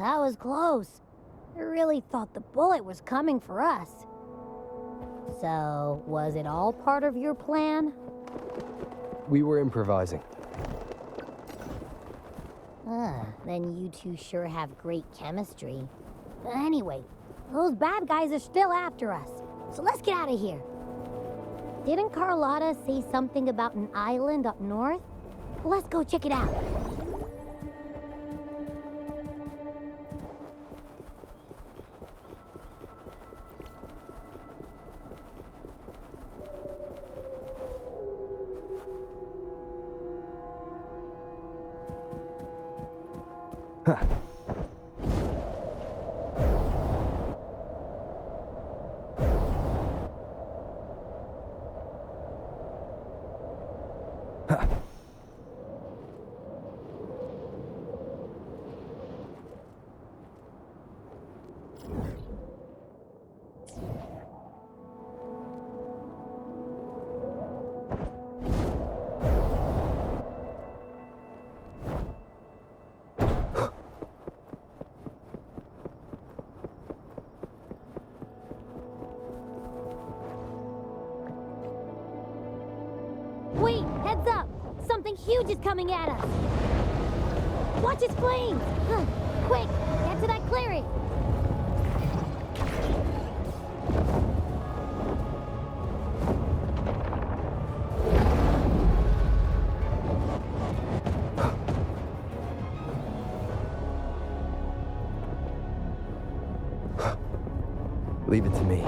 that was close. I really thought the bullet was coming for us. So, was it all part of your plan? We were improvising. Then you two sure have great chemistry. Anyway, those bad guys are still after us, so let's get out of here. Didn't Carlotta say something about an island up north? Let's go check it out. Wait, heads up! Something huge is coming at us! Watch its flames! Quick, get to that clearing! Leave it to me.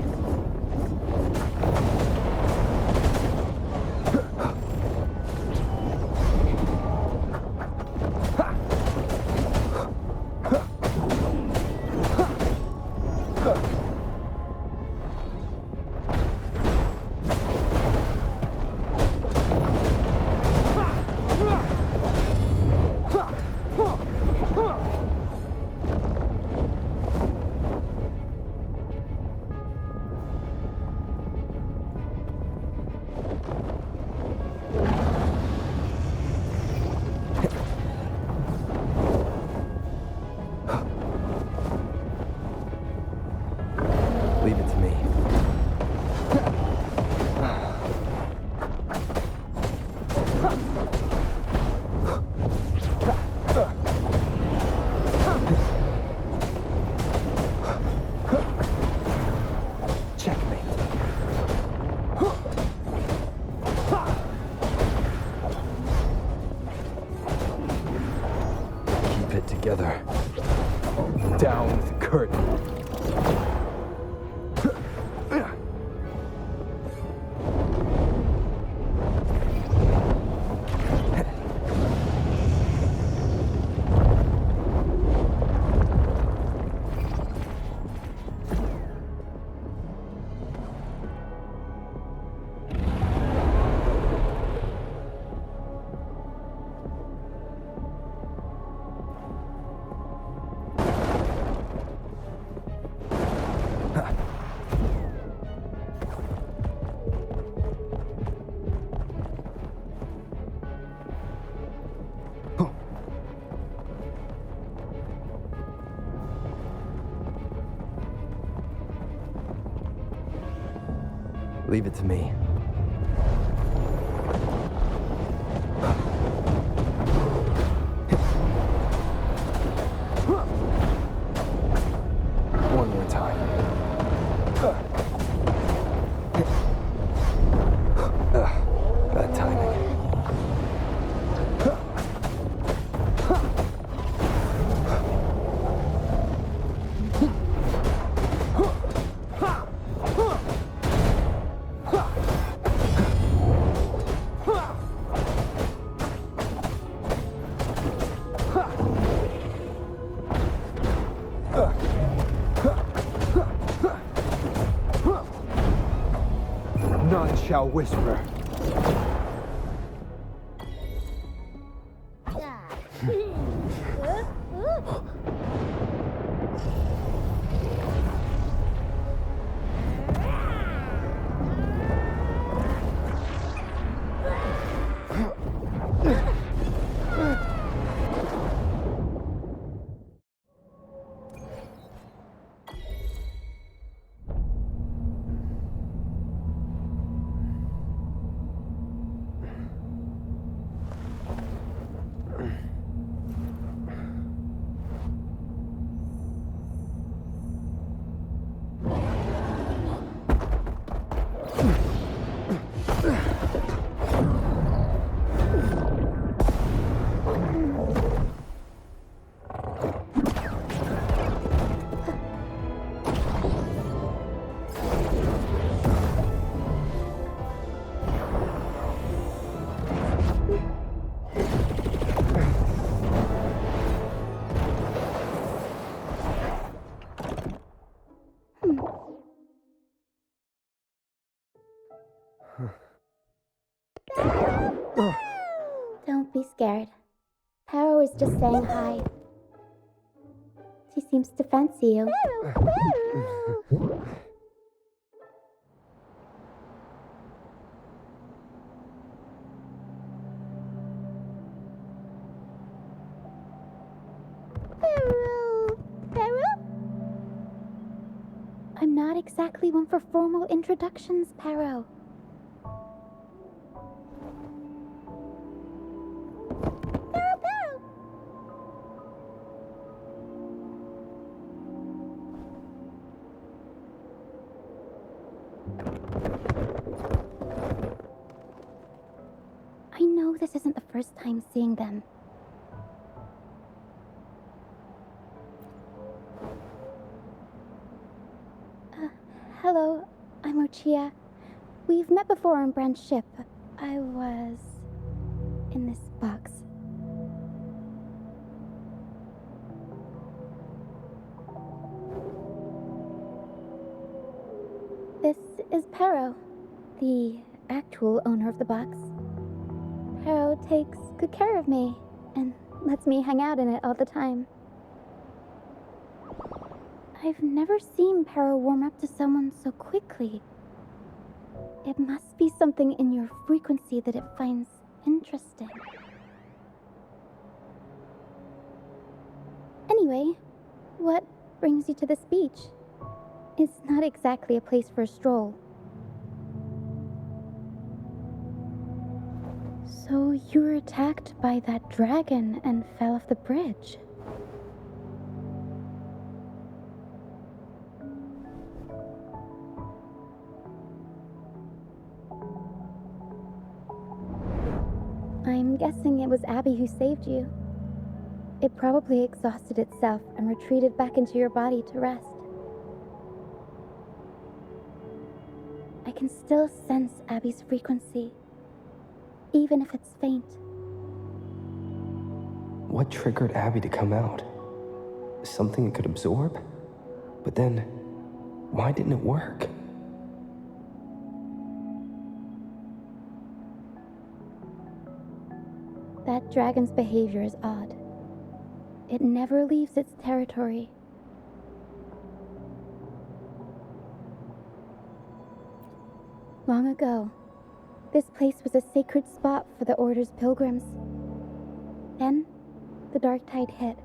Leave it to me. Checkmate. Keep it together. Down with the curtain. Leave it to me. One more time. Bad timing. None shall whisper. scared. Pero is just saying hi. She seems to fancy you. I'm not exactly one for formal introductions, Pero. I know this isn't the first time seeing them. Hello, I'm Ochia. We've met before on Brand's ship. I was in this box. This is Pero, the actual owner of the box. Pero takes good care of me and lets me hang out in it all the time. I've never seen Pero warm up to someone so quickly. It must be something in your frequency that it finds interesting. Anyway, what brings you to this beach? It's not exactly a place for a stroll. So you were attacked by that dragon and fell off the bridge. I'm guessing it was Abby who saved you. It probably exhausted itself and retreated back into your body to rest. I can still sense Abby's frequency, even if it's faint. What triggered Abby to come out? Something it could absorb? But then, why didn't it work? That dragon's behavior is odd. It never leaves its territory. Long ago, this place was a sacred spot for the Order's pilgrims. Then, the dark tide hit,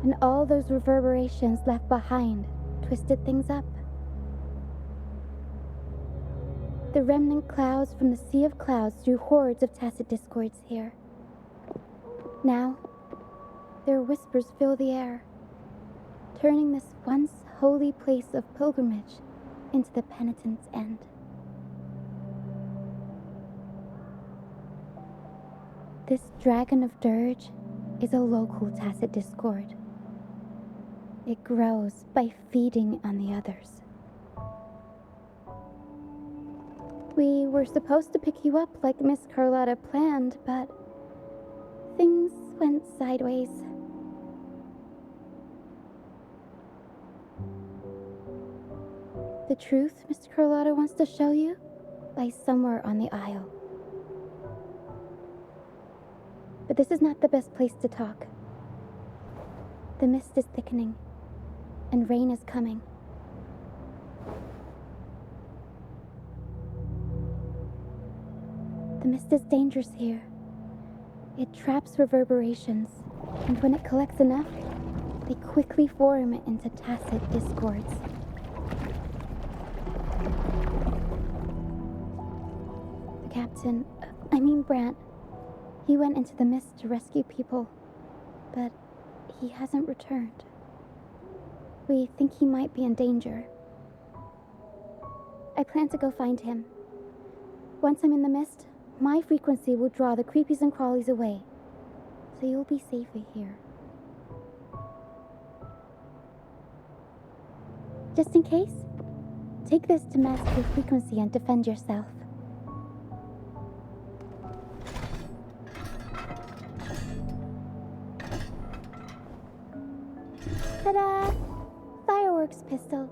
and all those reverberations left behind twisted things up. The remnant clouds from the Sea of Clouds drew hordes of tacit discords here. Now, their whispers fill the air, turning this once holy place of pilgrimage into the penitent's end. This dragon of dirge is a local tacit discord. It grows by feeding on the others. We were supposed to pick you up like Miss Carlotta planned, but things went sideways. The truth Mr. Carlotta wants to show you lies somewhere on the aisle. But this is not the best place to talk. The mist is thickening, and rain is coming. The mist is dangerous here. It traps reverberations, and when it collects enough, they quickly form into tacit discords. The captain, Brant, he went into the mist to rescue people, but he hasn't returned. We think he might be in danger. I plan to go find him. Once I'm in the mist, my frequency will draw the creepies and crawlies away, so you'll be safer here. Just in case, take this to mask your frequency and defend yourself. Ta-da! Fireworks pistol.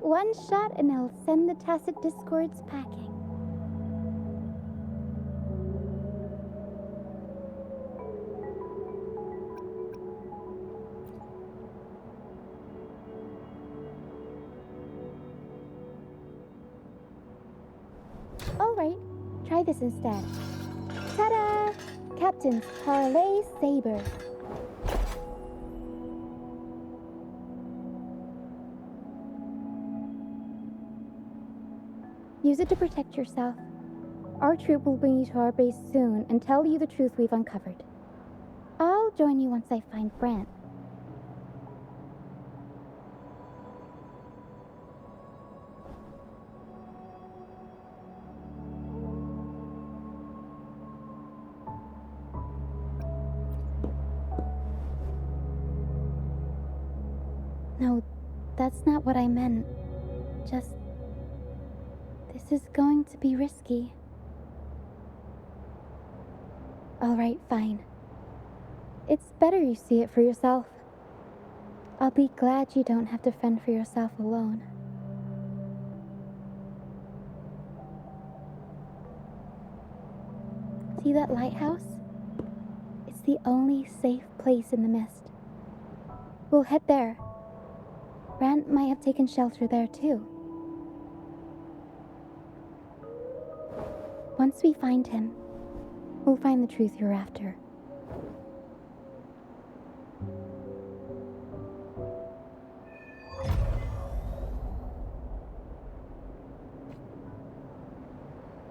One shot and it'll send the tacit discords packing. this instead. Ta-da! Captain's Parlay Saber. Use it to protect yourself. Our troop will bring you to our base soon and tell you the truth we've uncovered. I'll join you once I find Brant. No, that's not what I meant. Just... this is going to be risky. Alright, fine. It's better you see it for yourself. I'll be glad you don't have to fend for yourself alone. See that lighthouse? It's the only safe place in the mist. We'll head there. Brant might have taken shelter there too. Once we find him, we'll find the truth you're after.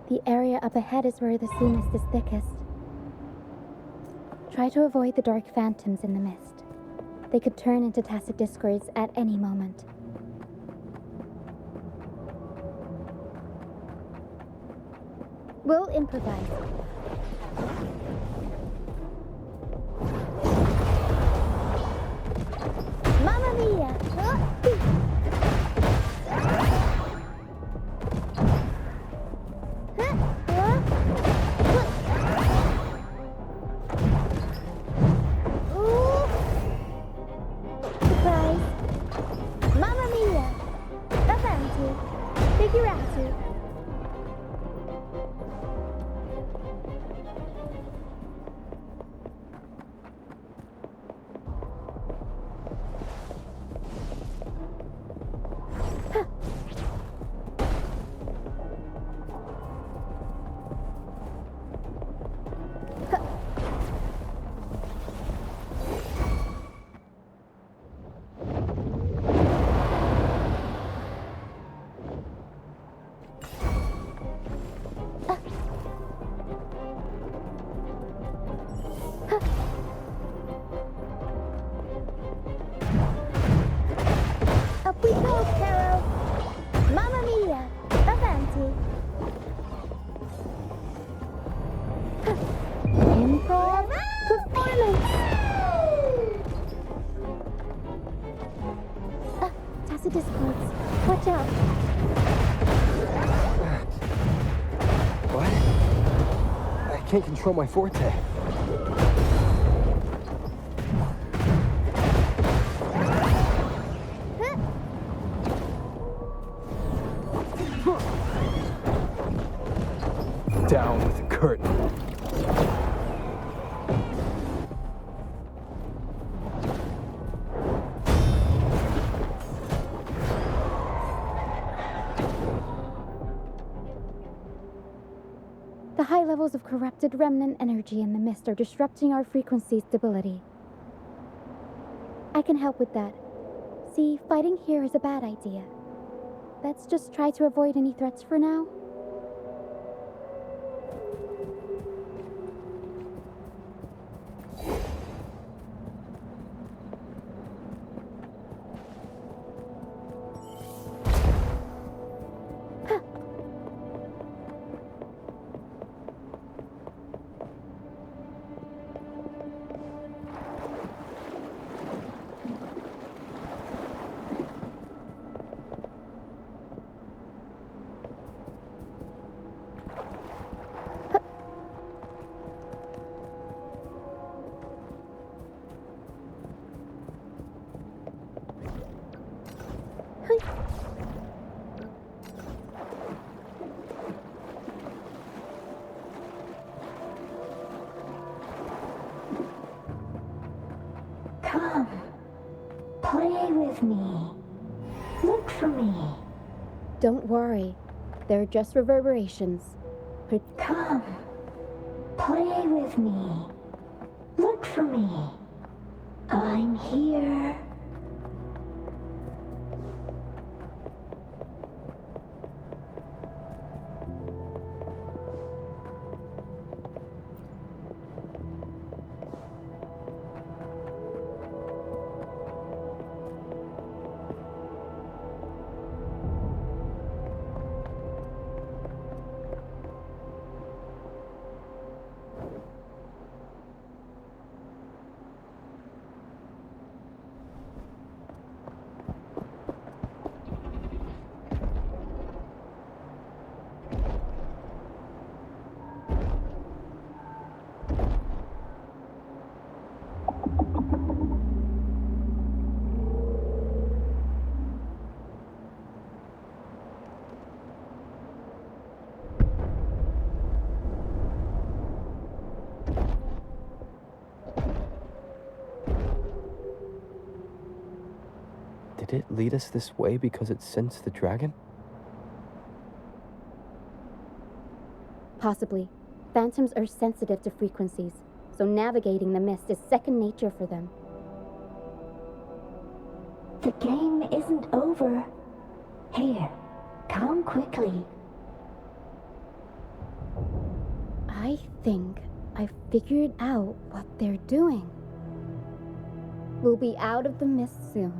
The area up ahead is where the sea mist is thickest. Try to avoid the dark phantoms in the mist. They could turn into tacit discords at any moment. We'll improvise. Mamma mia! Surprise! Mamma mia! Avanti! Figurati! Up we go, Carol! Mamma mia! Avanti! Improv performance! Tacit discords. Watch out! What? I can't control my forte. Down with the curtain. The high levels of corrupted remnant energy in the mist are disrupting our frequency stability. I can help with that. See, fighting here is a bad idea. Let's just try to avoid any threats for now. Come, play with me. Look for me. Don't worry. They're just reverberations. Come, play with me. Look for me. I'm here. Did it lead us this way because it sensed the dragon? Possibly. Phantoms are sensitive to frequencies, so navigating the mist is second nature for them. The game isn't over. Here, come quickly. I think I figured out what they're doing. We'll be out of the mist soon.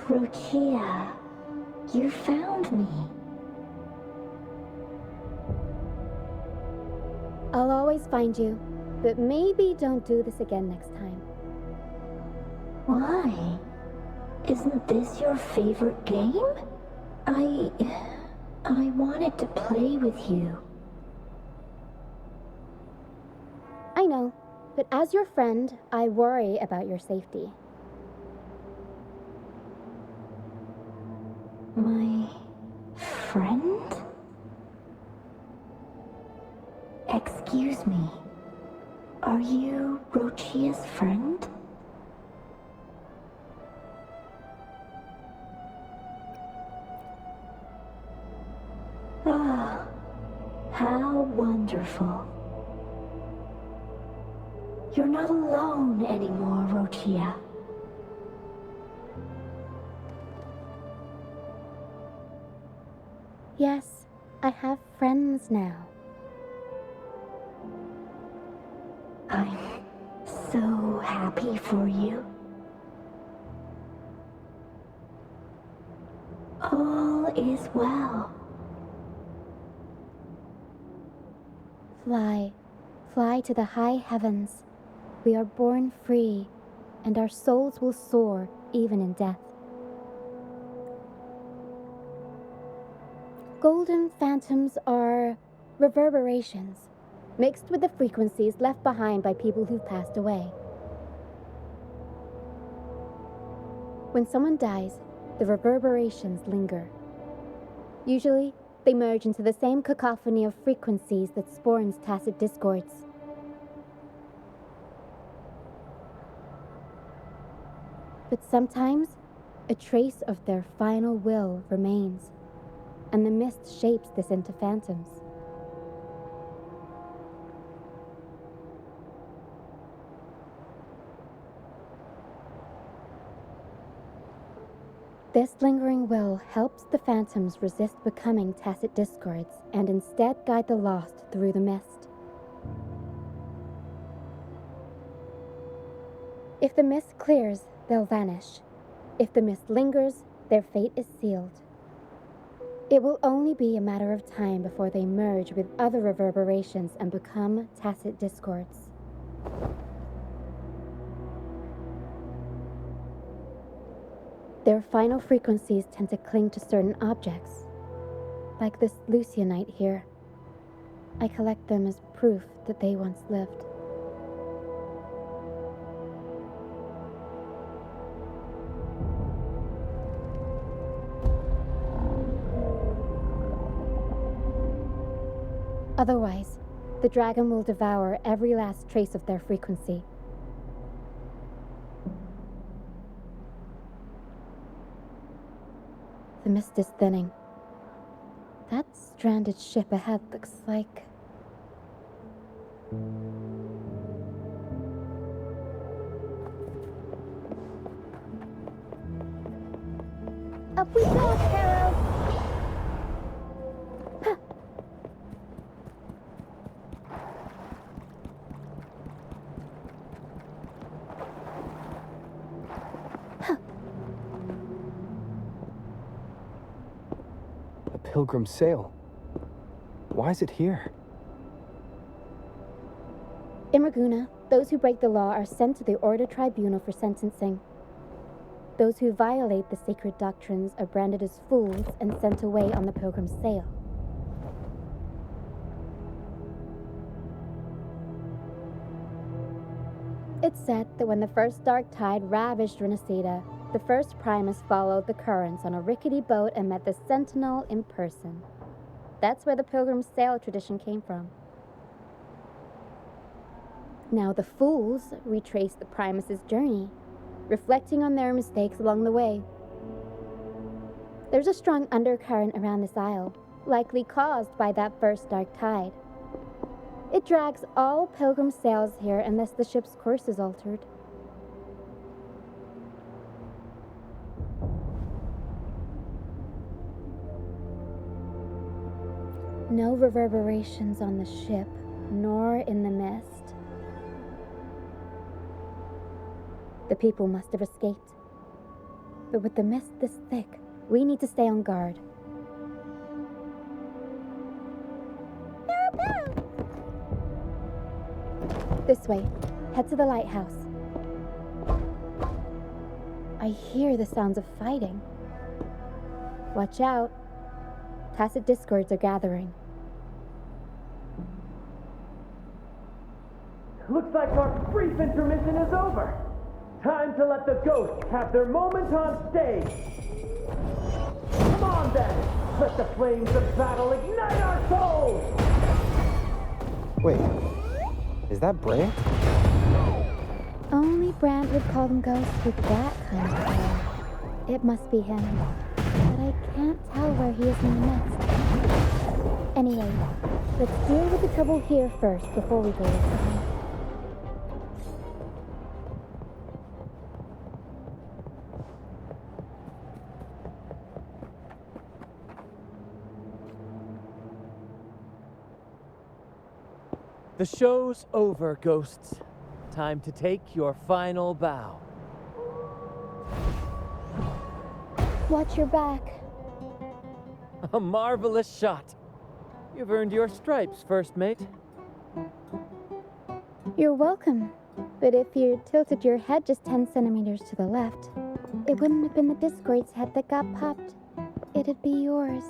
Rochia, you found me. I'll always find you, but maybe don't do this again next time. Why? Isn't this your favorite game? I wanted to play with you. I know, but as your friend, I worry about your safety. My friend? Excuse me. Are you Rochia's friend? Ah, how wonderful. You're not alone anymore, Rochia. Yes, I have friends now. I'm so happy for you. All is well. Fly, fly to the high heavens. We are born free, and our souls will soar even in death. Golden phantoms are reverberations, mixed with the frequencies left behind by people who've passed away. When someone dies, the reverberations linger. Usually, they merge into the same cacophony of frequencies that spawns tacit discords. But sometimes, a trace of their final will remains, and the mist shapes this into phantoms. This lingering will helps the phantoms resist becoming tacit discords and instead guide the lost through the mist. If the mist clears, they'll vanish. If the mist lingers, Their fate is sealed. It will only be a matter of time before they merge with other reverberations and become tacit discords. Their final frequencies tend to cling to certain objects, like this Lucianite here. I collect them as proof that they once lived. Otherwise, the dragon will devour every last trace of their frequency. The mist is thinning. That stranded ship ahead looks like... Up we go, Harold! A pilgrim sail. Why is it here? In Raguna, those who break the law are sent to the Order Tribunal for sentencing. Those who violate the sacred doctrines are branded as fools and sent away on the pilgrim's sail. It's said that when the first dark tide ravaged Rinascita, the first Primus followed the currents on a rickety boat and met the Sentinel in person. That's where the pilgrim's sail tradition came from. Now the fools retrace the Primus's journey, reflecting on their mistakes along the way. There's a strong undercurrent around this isle, likely caused by that first dark tide. It drags all pilgrim sails here unless the ship's course is altered. No reverberations on the ship, nor in the mist. The people must have escaped. But with the mist this thick, we need to stay on guard. This way. Head to the lighthouse. I hear the sounds of fighting. Watch out. Tacit discords are gathering. Looks like our brief intermission is over. Time to let the ghosts have their moment on stage. Come on then. Let the flames of battle ignite our souls. Wait, is that Brant? Only Brant would call them ghosts with that kind of power. It must be him. But I can't tell where he is in the mist. Anyway, let's deal with the trouble here first before we go look for him. The show's over, ghosts. Time to take your final bow. Watch your back. A marvelous shot. You've earned your stripes, first mate. You're welcome. But if you tilted your head just 10 centimeters to the left, it wouldn't have been the Discord's head that got popped. It'd be yours.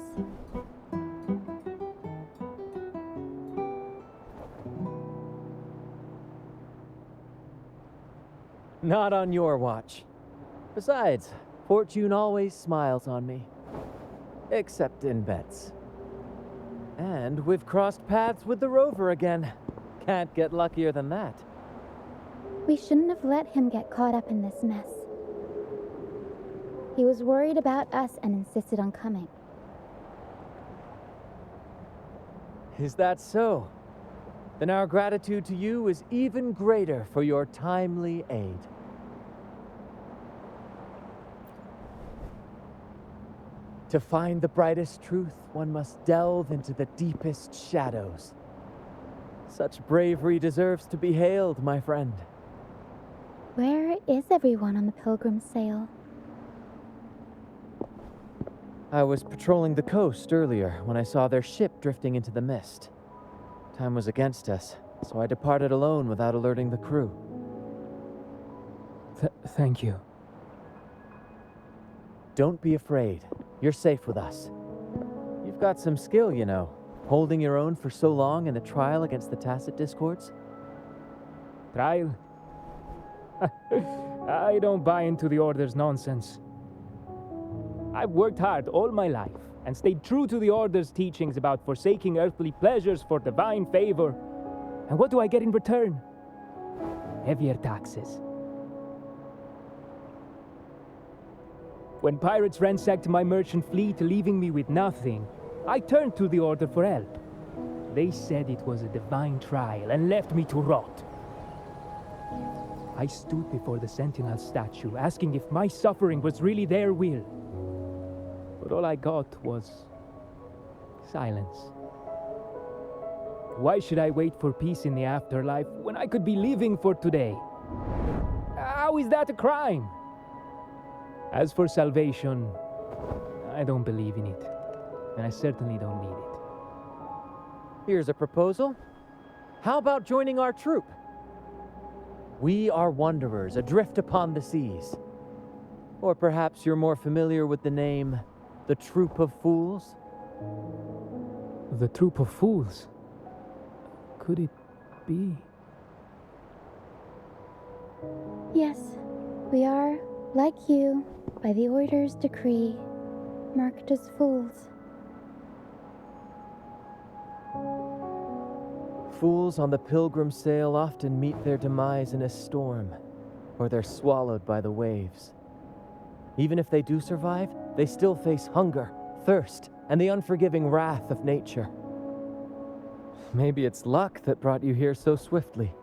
Not on your watch. Besides, fortune always smiles on me. Except in bets. And we've crossed paths with the rover again. Can't get luckier than that. We shouldn't have let him get caught up in this mess. He was worried about us and insisted on coming. Is that so? Then our gratitude to you is even greater for your timely aid. To find the brightest truth, one must delve into the deepest shadows. Such bravery deserves to be hailed, my friend. Where is everyone on the pilgrim sail? I was patrolling the coast earlier when I saw their ship drifting into the mist. Time was against us, so I departed alone without alerting the crew. Thank you. Don't be afraid. You're safe with us. You've got some skill, you know, holding your own for so long in a trial against the Tacit Discords. Trial? I don't buy into the Order's nonsense. I've worked hard all my life and stayed true to the Order's teachings about forsaking earthly pleasures for divine favor. And what do I get in return? Heavier taxes. When pirates ransacked my merchant fleet, leaving me with nothing, I turned to the Order for help. They said it was a divine trial and left me to rot. I stood before the Sentinel statue, asking if my suffering was really their will. But all I got was silence. Why should I wait for peace in the afterlife when I could be living for today? How is that a crime? As for salvation, I don't believe in it, and I certainly don't need it. Here's a proposal. How about joining our troop? We are wanderers adrift upon the seas. Or perhaps you're more familiar with the name, the Troop of Fools? The Troop of Fools? Could it be? Yes, we are, like you, by the Order's decree, marked as fools. Fools on the pilgrim sail often meet their demise in a storm, or they're swallowed by the waves. Even if they do survive, they still face hunger, thirst, and the unforgiving wrath of nature. Maybe it's luck that brought you here so swiftly,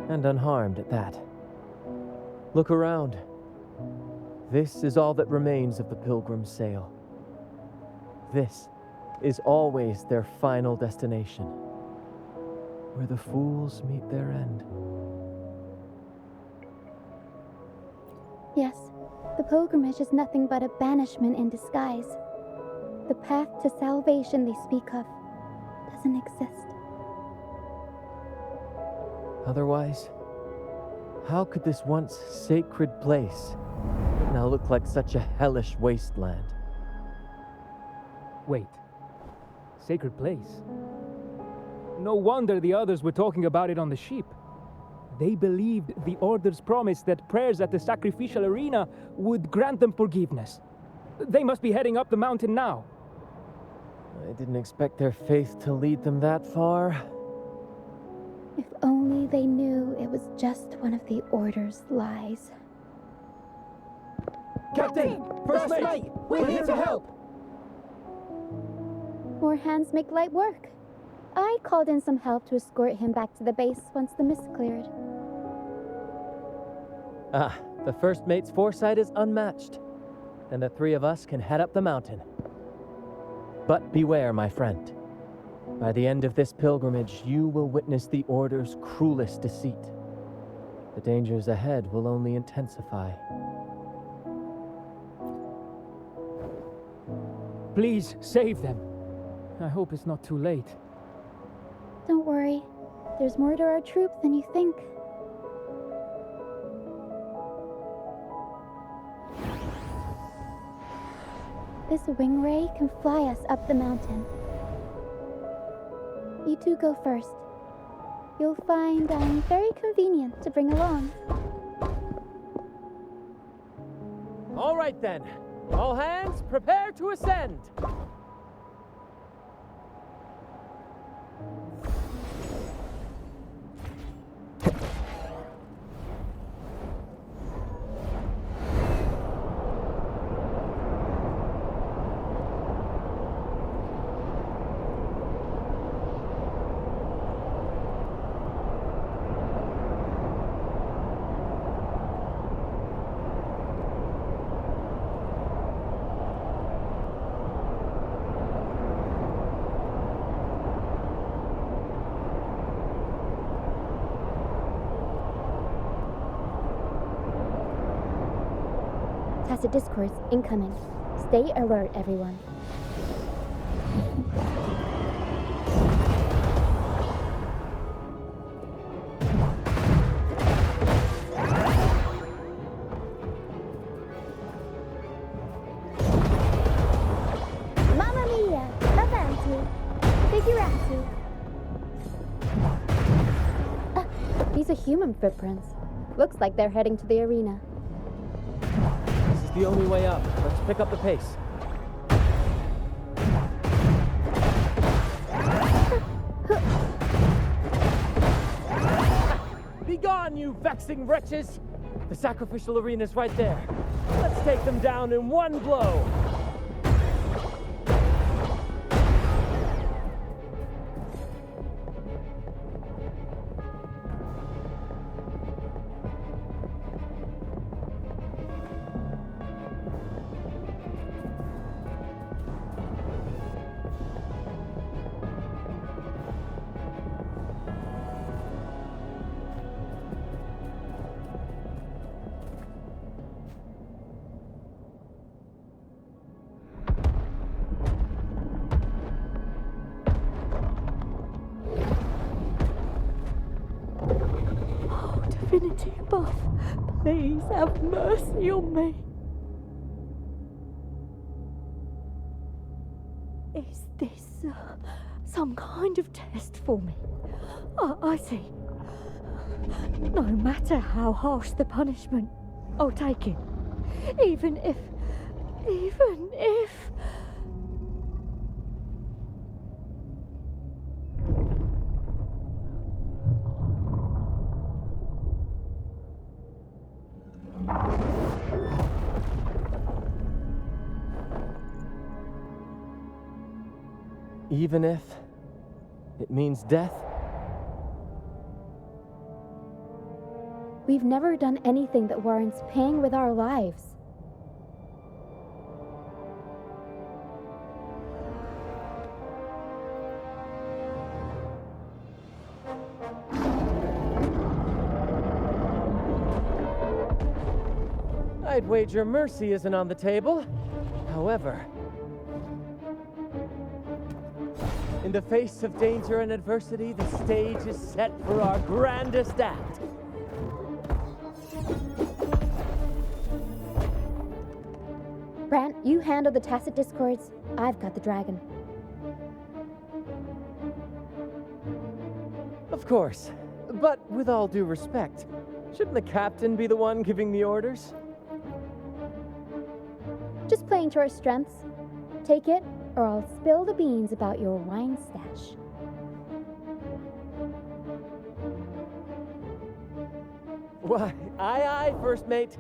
and unharmed at that. Look around. This is all that remains of the pilgrim's sail. This is always their final destination, where the fools meet their end. Yes, the pilgrimage is nothing but a banishment in disguise. The path to salvation they speak of doesn't exist. Otherwise, how could this once sacred place now look like such a hellish wasteland? Wait. Sacred place? No wonder the others were talking about it on the ship. They believed the Order's promise that prayers at the sacrificial arena would grant them forgiveness. They must be heading up the mountain now. I didn't expect their faith to lead them that far. If only they knew it was just one of the Order's lies. Captain! First mate! We're here to help! More hands make light work. I called in some help to escort him back to the base once the mist cleared. Ah, the first mate's foresight is unmatched. Then the three of us can head up the mountain. But beware, my friend. By the end of this pilgrimage, you will witness the Order's cruelest deceit. The dangers ahead will only intensify. Please, save them. I hope it's not too late. Don't worry, there's more to our troop than you think. This wing ray can fly us up the mountain. You two go first. You'll find I'm very convenient to bring along. All right then. All hands, prepare to ascend. Tacit Discords incoming. Stay alert, everyone. Mamma mia! Avanti! Figurati! These are human footprints. Looks like they're heading to the arena. This is the only way up. Let's pick up the pace. Be gone, you vexing wretches! The sacrificial arena's right there. Let's take them down in one blow! Divinity above, please have mercy on me. Is this some kind of test for me? I see. No matter how harsh the punishment, I'll take it. Even if... Even if it means death? We've never done anything that warrants paying with our lives. I'd wager mercy isn't on the table. However, in the face of danger and adversity, the stage is set for our grandest act. Brant, you handle the tacit discords. I've got the dragon. Of course. But with all due respect, shouldn't the captain be the one giving the orders? Just playing to our strengths. Take it, or I'll spill the beans about your wine stash. Why, aye, first mate.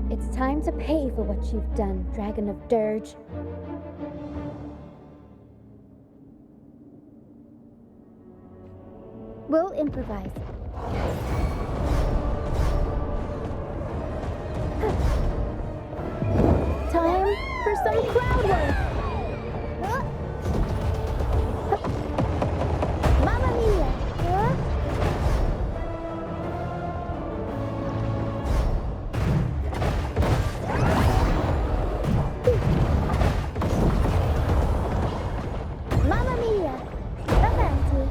It's time to pay for what you've done, Dragon of Dirge. We'll improvise. Time for some crowd work! Mamma mia! Mamma mia! Avanti!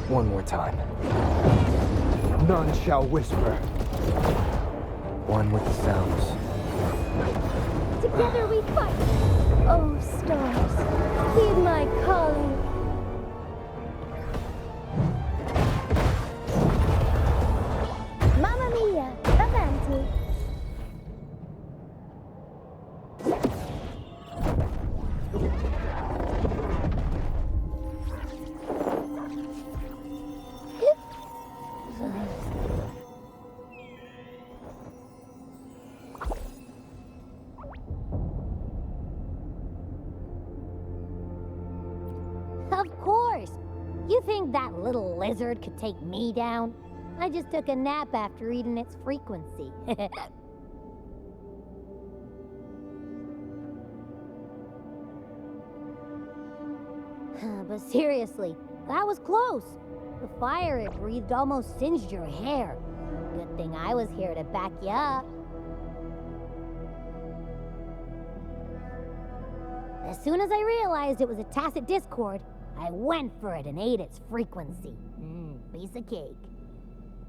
One more time. None shall whisper. One with the sounds. Together we fight! Oh, stars, heed my calling! Mamma mia! Avanti! Of course! You think that little lizard could take me down? I just took a nap after eating its frequency. But seriously, that was close. The fire it breathed almost singed your hair. Good thing I was here to back you up. As soon as I realized it was a tacit discord, I went for it and ate its frequency. Piece of cake.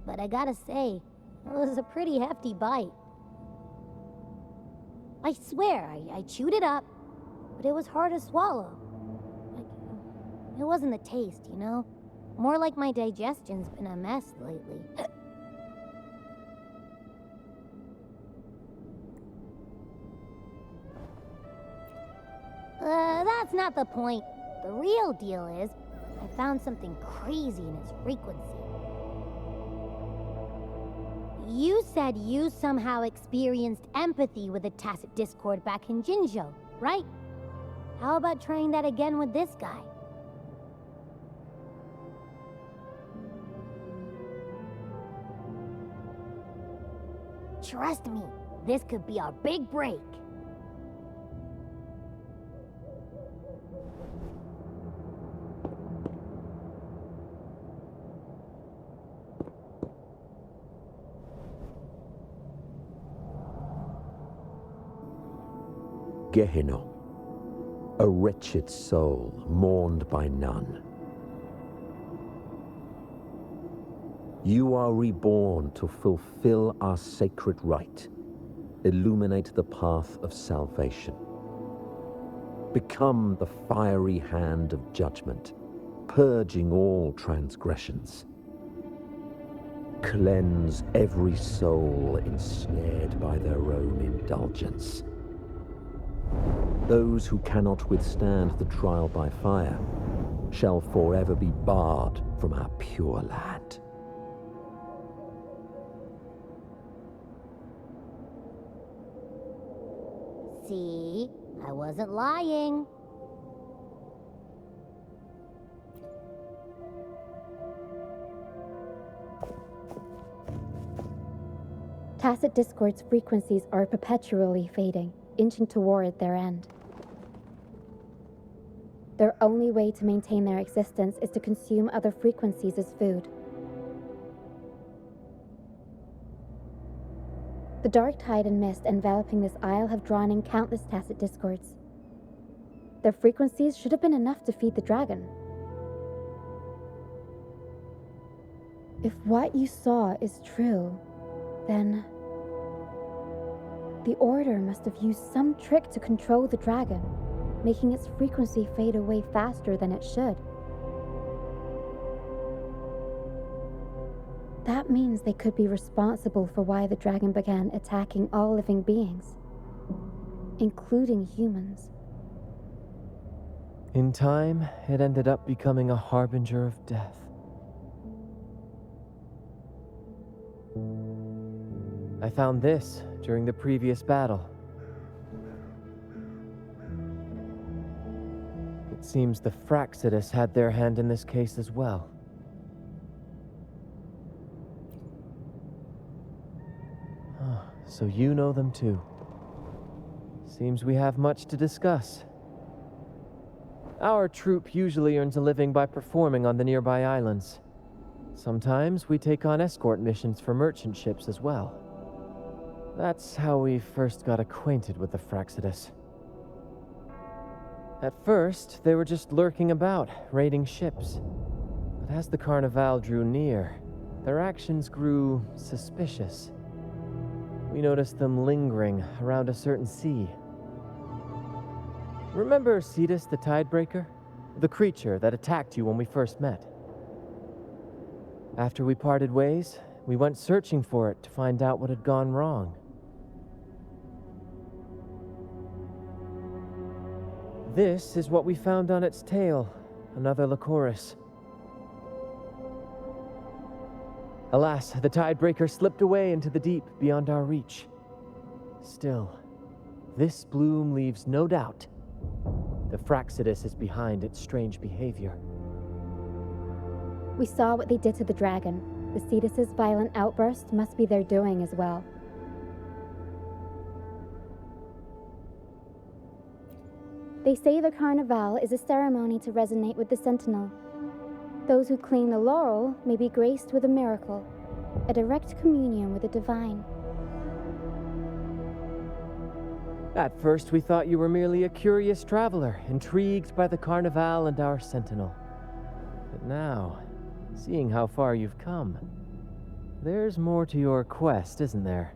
But I gotta say, it was a pretty hefty bite. I swear, I chewed it up, but it was hard to swallow. It wasn't the taste, you know? More like my digestion's been a mess lately. That's not the point. The real deal is, I found something crazy in its frequency. You said you somehow experienced empathy with the tacit discord back in Jinzhou, right? How about trying that again with this guy? Trust me, this could be our big break. Gehenna, a wretched soul mourned by none. You are reborn to fulfill our sacred rite, illuminate the path of salvation. Become the fiery hand of judgment, purging all transgressions. Cleanse every soul ensnared by their own indulgence. Those who cannot withstand the trial by fire shall forever be barred from our pure land. See, I wasn't lying. Tacit discord's frequencies are perpetually fading, inching toward their end. Their only way to maintain their existence is to consume other frequencies as food. The dark tide and mist enveloping this isle have drawn in countless tacit discords. Their frequencies should have been enough to feed the dragon. If what you saw is true, then the Order must have used some trick to control the dragon, making its frequency fade away faster than it should. That means they could be responsible for why the dragon began attacking all living beings, including humans. In time, it ended up becoming a harbinger of death. I found this during the previous battle. It seems the Fractsidus had their hand in this case as well. So you know them too. Seems we have much to discuss. Our troop usually earns a living by performing on the nearby islands. Sometimes we take on escort missions for merchant ships as well. That's how we first got acquainted with the Fractsidus. At first, they were just lurking about, raiding ships. But as the Carnival drew near, their actions grew suspicious. We noticed them lingering around a certain sea. Remember Cetus the Tidebreaker? The creature that attacked you when we first met? After we parted ways, we went searching for it to find out what had gone wrong. This is what we found on its tail, another Lycoris. Alas, the Tidebreaker slipped away into the deep beyond our reach. Still, this bloom leaves no doubt. The Fractsidus is behind its strange behavior. We saw what they did to the dragon. The Cetus's violent outburst must be their doing as well. They say the Carnival is a ceremony to resonate with the Sentinel. Those who claim the laurel may be graced with a miracle, a direct communion with the divine. At first, we thought you were merely a curious traveler, intrigued by the Carnival and our sentinel. But now, seeing how far you've come, there's more to your quest, isn't there?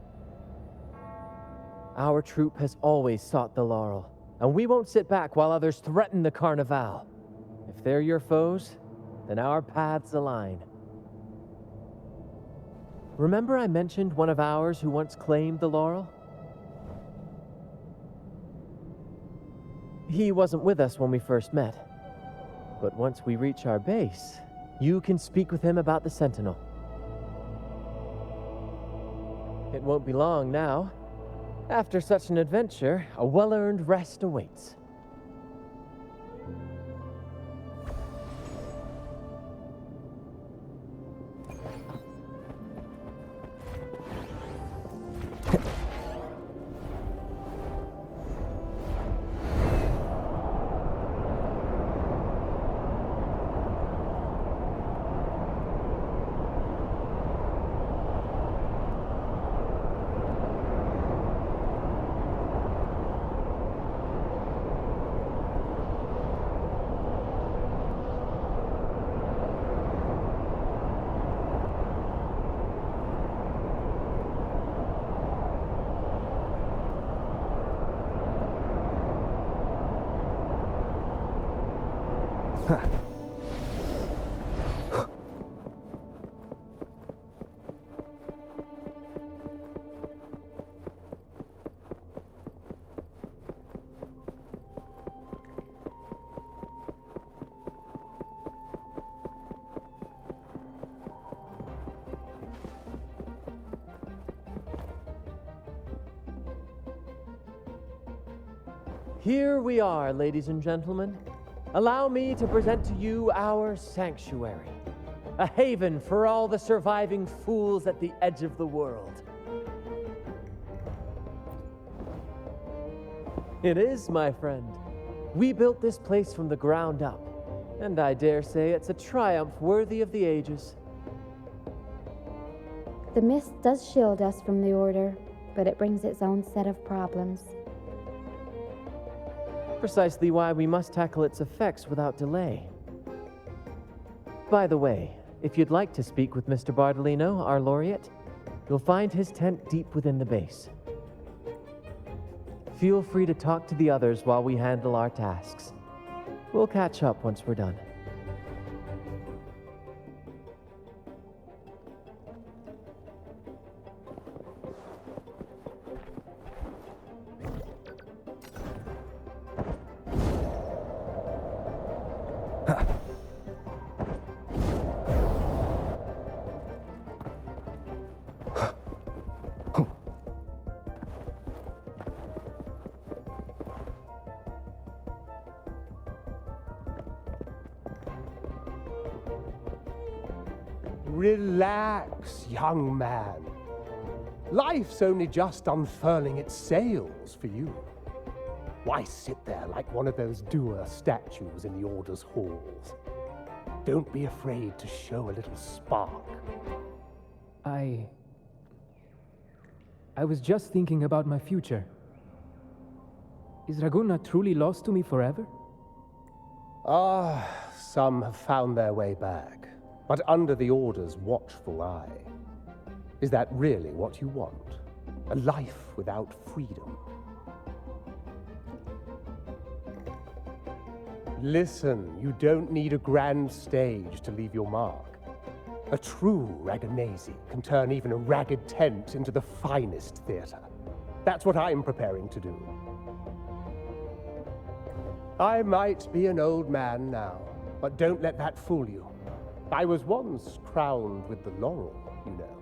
Our troop has always sought the laurel, and we won't sit back while others threaten the Carnival. If they're your foes, then our paths align. Remember I mentioned one of ours who once claimed the laurel? He wasn't with us when we first met, but once we reach our base, you can speak with him about the Sentinel. It won't be long now. After such an adventure, a well-earned rest awaits. Here we are, ladies and gentlemen. Allow me to present to you our sanctuary, a haven for all the surviving fools at the edge of the world. It is, my friend. We built this place from the ground up, and I dare say it's a triumph worthy of the ages. The mist does shield us from the Order, but it brings its own set of problems. Precisely why we must tackle its effects without delay. By the way, if you'd like to speak with Mr. Bardolino, our laureate, you'll find his tent deep within the base. Feel free to talk to the others while we handle our tasks. We'll catch up once we're done. Relax, young man. Life's only just unfurling its sails for you. Why sit there like one of those dour statues in the Order's halls? Don't be afraid to show a little spark. I was just thinking about my future. Is Raguna truly lost to me forever? Some have found their way back, but under the Order's watchful eye. Is that really what you want? A life without freedom? Listen, you don't need a grand stage to leave your mark. A true Raganazi can turn even a ragged tent into the finest theater. That's what I'm preparing to do. I might be an old man now, but don't let that fool you. I was once crowned with the laurel, you know.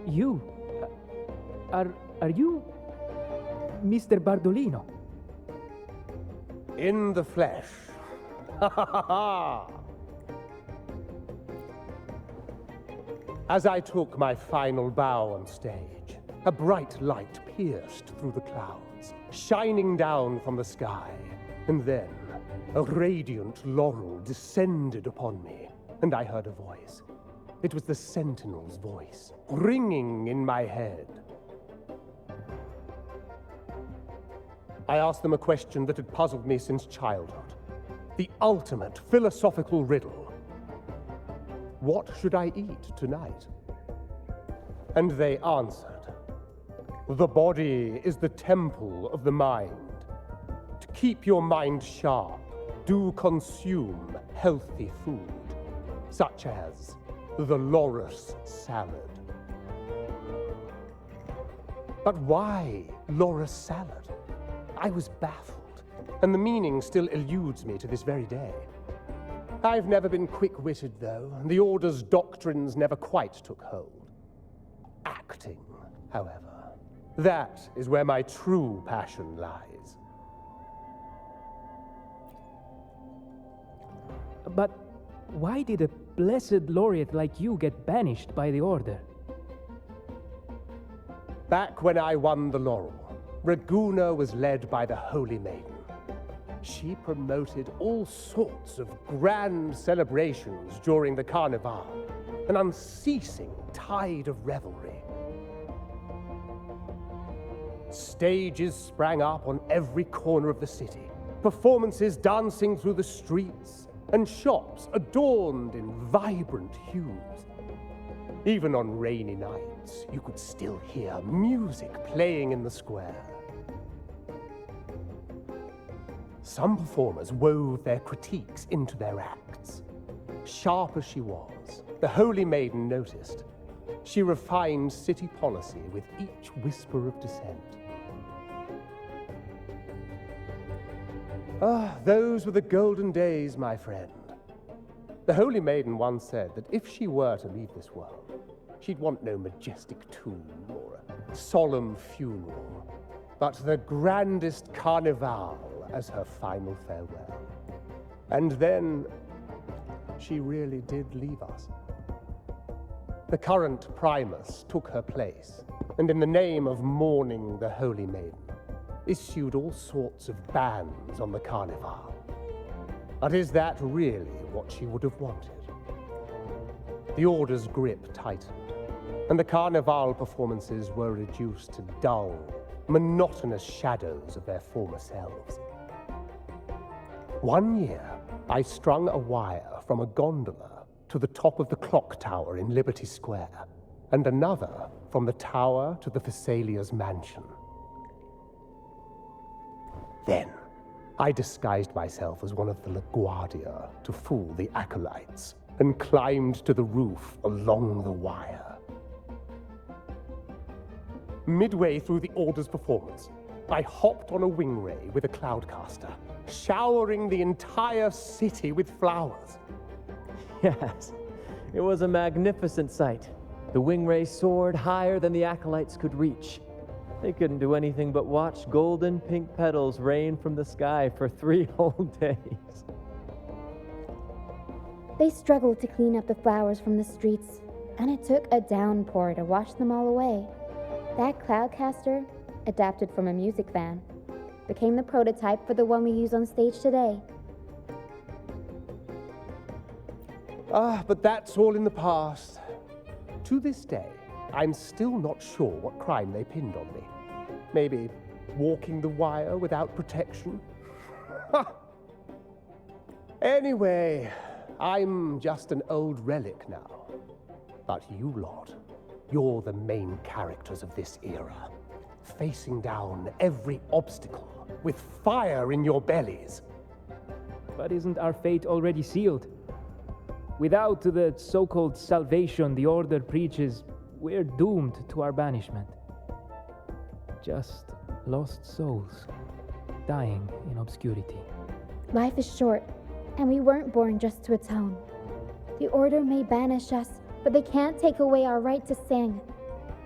You? Are you Mr. Bardolino? In the flesh. Ha ha ha ha! As I took my final bow on stage, a bright light pierced through the clouds, shining down from the sky, and then a radiant laurel descended upon me, and I heard a voice. It was the Sentinel's voice, ringing in my head. I asked them a question that had puzzled me since childhood. The ultimate philosophical riddle. What should I eat tonight? And they answered, the body is the temple of the mind. To keep your mind sharp, do consume healthy food, such as the loris salad. But why loris salad? I was baffled, and the meaning still eludes me to this very day. I've never been quick-witted, though, and the Order's doctrines never quite took hold. Acting, however, that is where my true passion lies. But why did a blessed laureate like you get banished by the Order? Back when I won the laurel, Raguna was led by the Holy Maiden. She promoted all sorts of grand celebrations during the Carnival, an unceasing tide of revelry. Stages sprang up on every corner of the city, performances dancing through the streets, and shops adorned in vibrant hues. Even on rainy nights, you could still hear music playing in the square. Some performers wove their critiques into their acts. Sharp as she was, the Holy Maiden noticed. She refined city policy with each whisper of dissent. Ah, those were the golden days, my friend. The Holy Maiden once said that if she were to leave this world, she'd want no majestic tomb or a solemn funeral, but the grandest carnival as her final farewell. And then she really did leave us. The current Primus took her place, and in the name of mourning the Holy Maiden, issued all sorts of bans on the Carnival. But is that really what she would have wanted? The Order's grip tightened, and the Carnival performances were reduced to dull, monotonous shadows of their former selves. One year, I strung a wire from a gondola to the top of the clock tower in Liberty Square, and another from the tower to the Thessalia's mansion. Then, I disguised myself as one of the LaGuardia to fool the acolytes, and climbed to the roof along the wire. Midway through the Order's performance, I hopped on a wing ray with a cloudcaster, showering the entire city with flowers. Yes, it was a magnificent sight. The wingray soared higher than the acolytes could reach. They couldn't do anything but watch golden pink petals rain from the sky for 3 whole days. They struggled to clean up the flowers from the streets, and it took a downpour to wash them all away. That cloudcaster, adapted from a music van, became the prototype for the one we use on stage today. Ah, but that's all in the past. To this day, I'm still not sure what crime they pinned on me. Maybe walking the wire without protection? Anyway, I'm just an old relic now. But you lot, you're the main characters of this era, facing down every obstacle with fire in your bellies. But isn't our fate already sealed? Without the so-called salvation the Order preaches, we're doomed to our banishment. Just lost souls, dying in obscurity. Life is short, and we weren't born just to atone. The Order may banish us, but they can't take away our right to sing.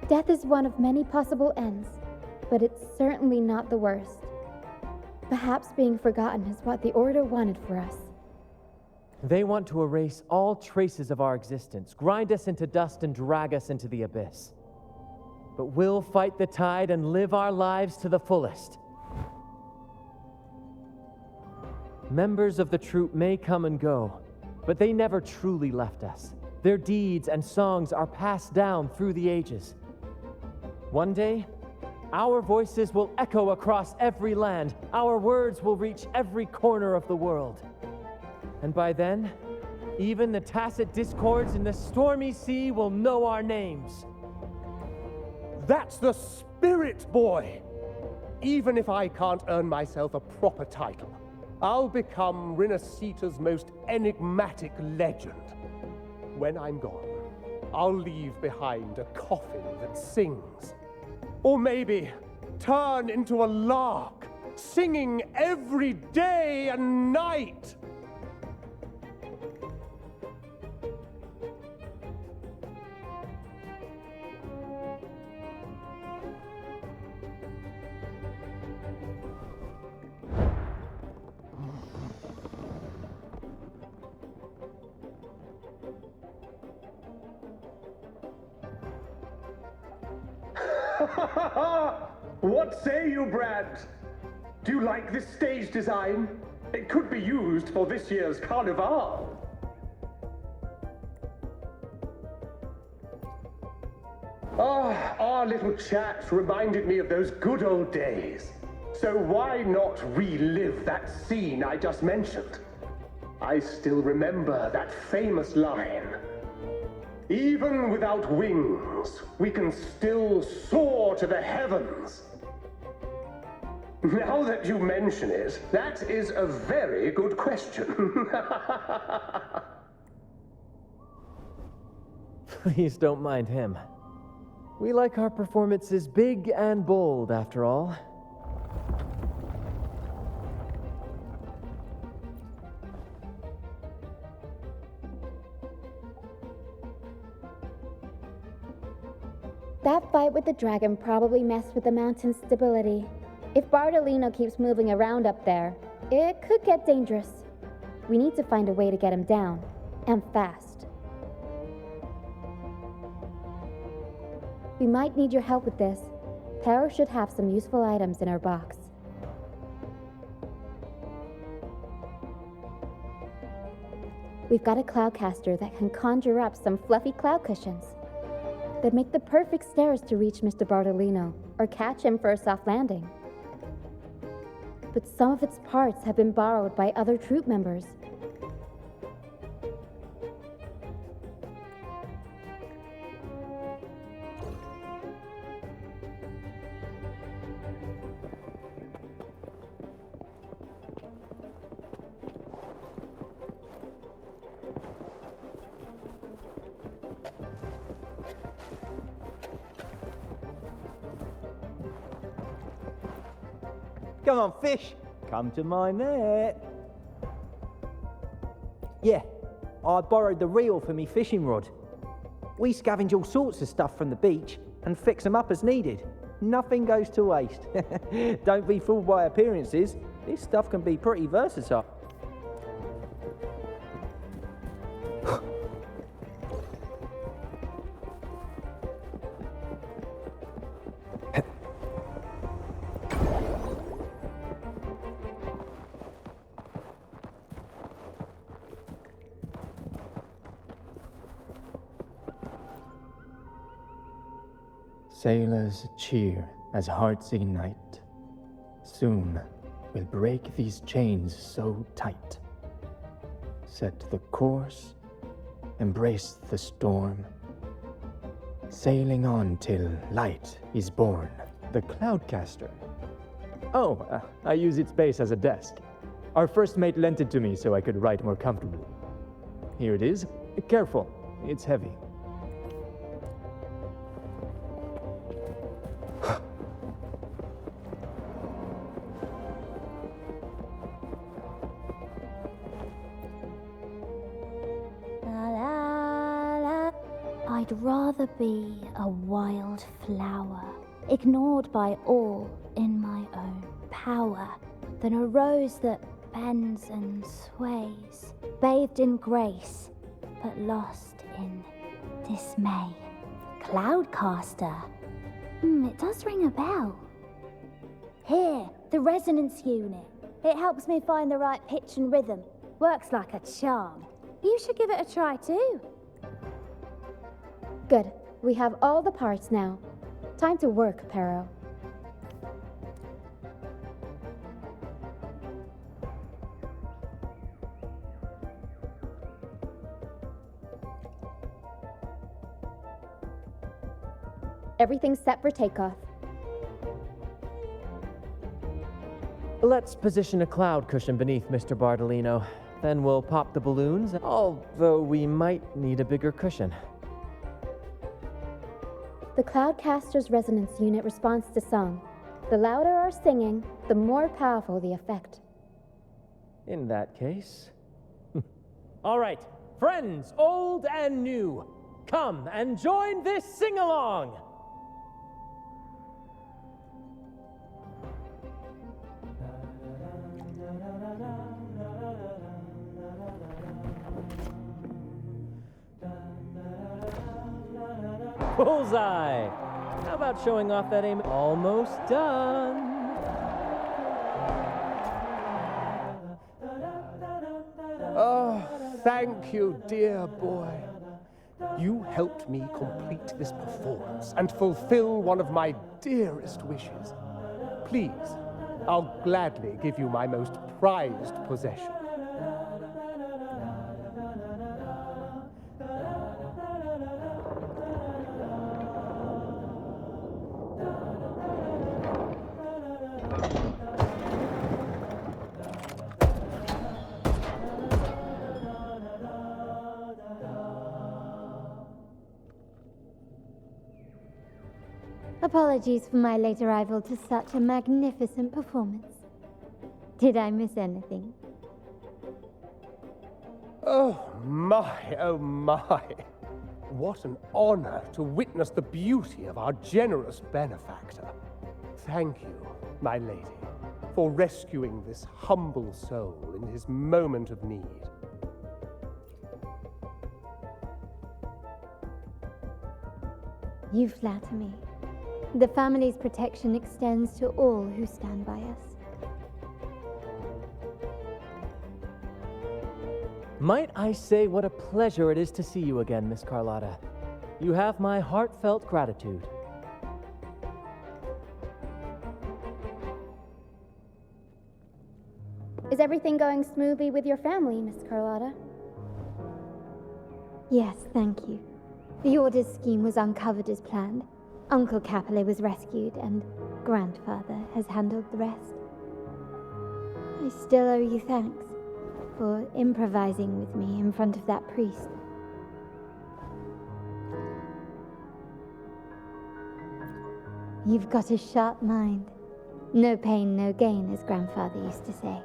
Death is one of many possible ends, but it's certainly not the worst. Perhaps being forgotten is what the Order wanted for us. They want to erase all traces of our existence, grind us into dust and drag us into the abyss. But we'll fight the tide and live our lives to the fullest. Members of the troupe may come and go, but they never truly left us. Their deeds and songs are passed down through the ages. One day, our voices will echo across every land. Our words will reach every corner of the world. And by then, even the tacit discords in the stormy sea will know our names. That's the spirit, boy! Even if I can't earn myself a proper title, I'll become Rinascita's most enigmatic legend. When I'm gone, I'll leave behind a coffin that sings. Or maybe turn into a lark, singing every day and night. What say you, Brad? Do you like this stage design? It could be used for this year's carnival. Ah, our little chat reminded me of those good old days. So why not relive that scene I just mentioned? I still remember that famous line. Even without wings, we can still soar to the heavens. Now that you mention it, that is a very good question. Please don't mind him. We like our performances big and bold, after all. That fight with the dragon probably messed with the mountain's stability. If Bardolino keeps moving around up there, it could get dangerous. We need to find a way to get him down, and fast. We might need your help with this. Taro should have some useful items in her box. We've got a cloudcaster that can conjure up some fluffy cloud cushions. They'd make the perfect stairs to reach Mr. Bardolino, or catch him for a soft landing. But some of its parts have been borrowed by other troupe members. Come on, fish. Come to my net. Yeah, I borrowed the reel for me fishing rod. We scavenge all sorts of stuff from the beach and fix them up as needed. Nothing goes to waste. Don't be fooled by appearances. This stuff can be pretty versatile. Sailors cheer as hearts ignite. Soon we'll break these chains so tight. Set the course, embrace the storm. Sailing on till light is born. The Cloudcaster. Oh, I use its base as a desk. Our first mate lent it to me so I could write more comfortably. Here it is. Careful, it's heavy. I'd rather be a wild flower, ignored by all in my own power, than a rose that bends and sways, bathed in grace, but lost in dismay. Cloudcaster. It does ring a bell. Here, the resonance unit. It helps me find the right pitch and rhythm. Works like a charm. You should give it a try too. Good. We have all the parts now. Time to work, Pero. Everything's set for takeoff. Let's position a cloud cushion beneath Mr. Bardolino. Then we'll pop the balloons, although we might need a bigger cushion. The Cloudcaster's resonance unit responds to song. The louder our singing, the more powerful the effect. In that case... All right, friends, old and new, come and join this sing-along! Bullseye! How about showing off that aim? Almost done! Oh, thank you, dear boy. You helped me complete this performance and fulfill one of my dearest wishes. Please, I'll gladly give you my most prized possession. Apologies for my late arrival to such a magnificent performance. Did I miss anything? Oh my. What an honor to witness the beauty of our generous benefactor. Thank you, my lady, for rescuing this humble soul in his moment of need. You flatter me. The family's protection extends to all who stand by us. Might I say what a pleasure it is to see you again, Miss Carlotta. You have my heartfelt gratitude. Is everything going smoothly with your family, Miss Carlotta? Yes, thank you. The Order's scheme was uncovered as planned. Uncle Capilet was rescued, and Grandfather has handled the rest. I still owe you thanks for improvising with me in front of that priest. You've got a sharp mind. No pain, no gain, as Grandfather used to say.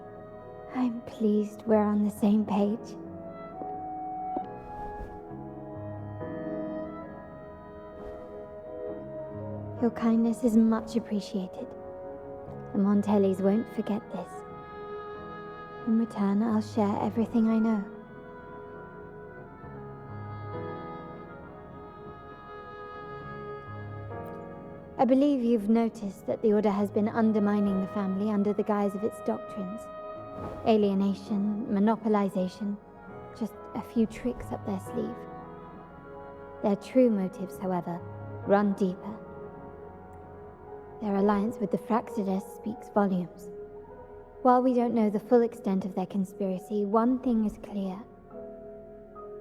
I'm pleased we're on the same page. Your kindness is much appreciated. The Montellis won't forget this. In return, I'll share everything I know. I believe you've noticed that the Order has been undermining the family under the guise of its doctrines. Alienation, monopolization, just a few tricks up their sleeve. Their true motives, however, run deeper. Their alliance with the Fraxidus speaks volumes. While we don't know the full extent of their conspiracy, one thing is clear.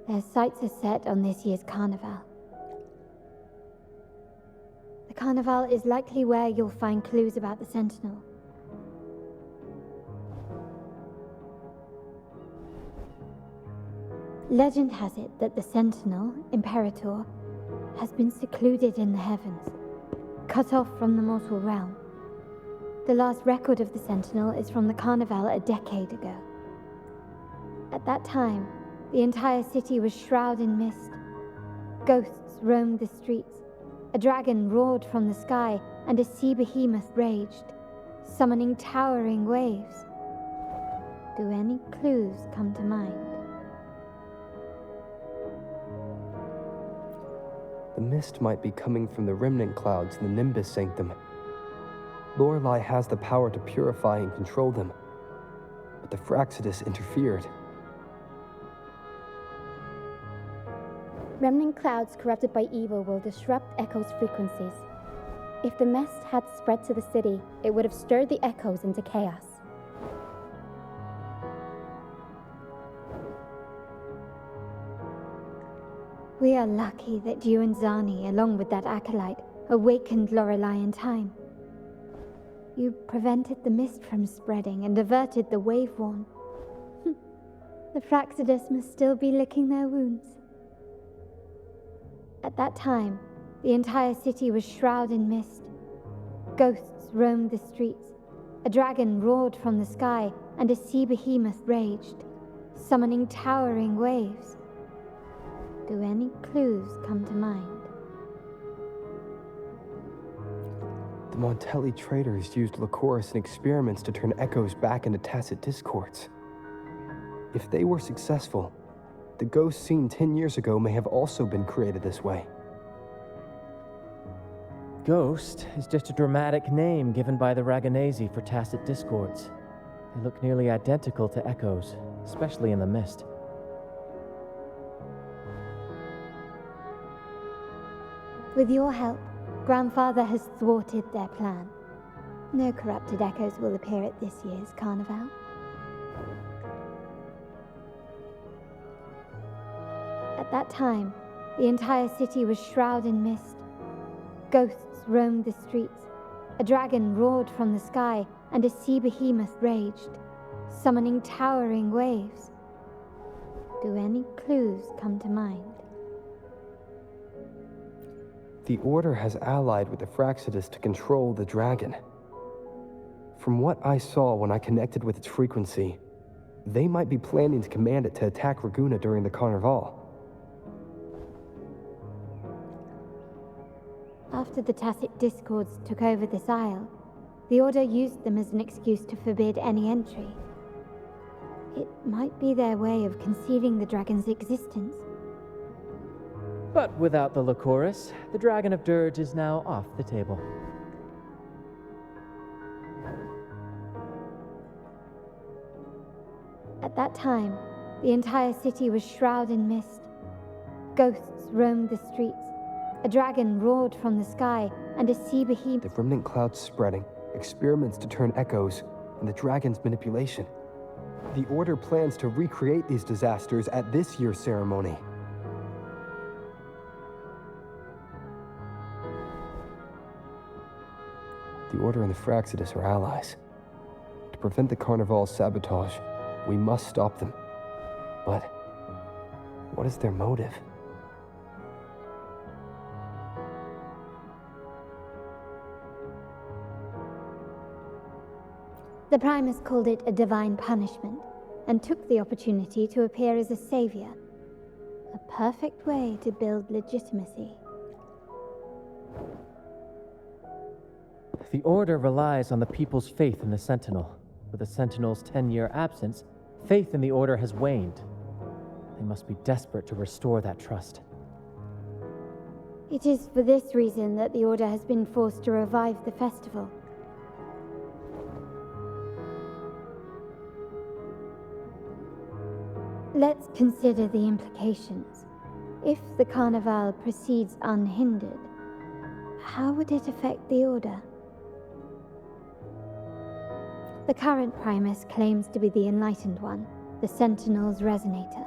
Their sights are set on this year's carnival. The carnival is likely where you'll find clues about the Sentinel. Legend has it that the Sentinel, Imperator, has been secluded in the heavens, cut off from the mortal realm. The last record of the Sentinel is from the Carnival a decade ago. At that time, the entire city was shrouded in mist. Ghosts roamed the streets. A dragon roared from the sky, and a sea behemoth raged, summoning towering waves. Do any clues come to mind? The mist might be coming from the remnant clouds in the Nimbus Sanctum. Lorelei has the power to purify and control them. but the Fraxidus interfered. Remnant clouds corrupted by evil will disrupt Echo's frequencies. If the mist had spread to the city, it would have stirred the echoes into chaos. We are lucky that you and Zani, along with that acolyte, awakened Lorelei in time. You prevented the mist from spreading and averted the wave-worn. The Fraxidus must still be licking their wounds. At that time, the entire city was shrouded in mist. Ghosts roamed the streets. A dragon roared from the sky, and a sea behemoth raged, summoning towering waves. Do any clues come to mind? The Montelli traders used Lycoris in experiments to turn echoes back into tacit discords. If they were successful, the ghosts seen 10 years ago may have also been created this way. Ghost is just a dramatic name given by the Raganesi for tacit discords. They look nearly identical to echoes, especially in the mist. With your help, Grandfather has thwarted their plan. No corrupted echoes will appear at this year's carnival. At that time, the entire city was shrouded in mist. Ghosts roamed the streets. A dragon roared from the sky, and a sea behemoth raged, summoning towering waves. Do any clues come to mind? The Order has allied with the Fraxidus to control the dragon. From what I saw when I connected with its frequency, they might be planning to command it to attack Raguna during the Carnival. After the tacit discords took over this isle, the Order used them as an excuse to forbid any entry. It might be their way of concealing the dragon's existence. But without the Lycoris, the Dragon of Dirge is now off the table. At that time, the entire city was shrouded in mist. Ghosts roamed the streets. A dragon roared from the sky, and a sea behemoth... The remnant clouds spreading, experiments to turn echoes, and the dragon's manipulation. The Order plans to recreate these disasters at this year's ceremony. The Order and the Fraxidus are allies. To prevent the Carnival's sabotage, we must stop them. But what is their motive? The Primus called it a divine punishment, and took the opportunity to appear as a savior. A perfect way to build legitimacy. The Order relies on the people's faith in the Sentinel. With the Sentinel's 10-year absence, faith in the Order has waned. They must be desperate to restore that trust. It is for this reason that the Order has been forced to revive the festival. Let's consider the implications. If the Carnival proceeds unhindered, how would it affect the Order? The current Primus claims to be the Enlightened One, the Sentinel's Resonator.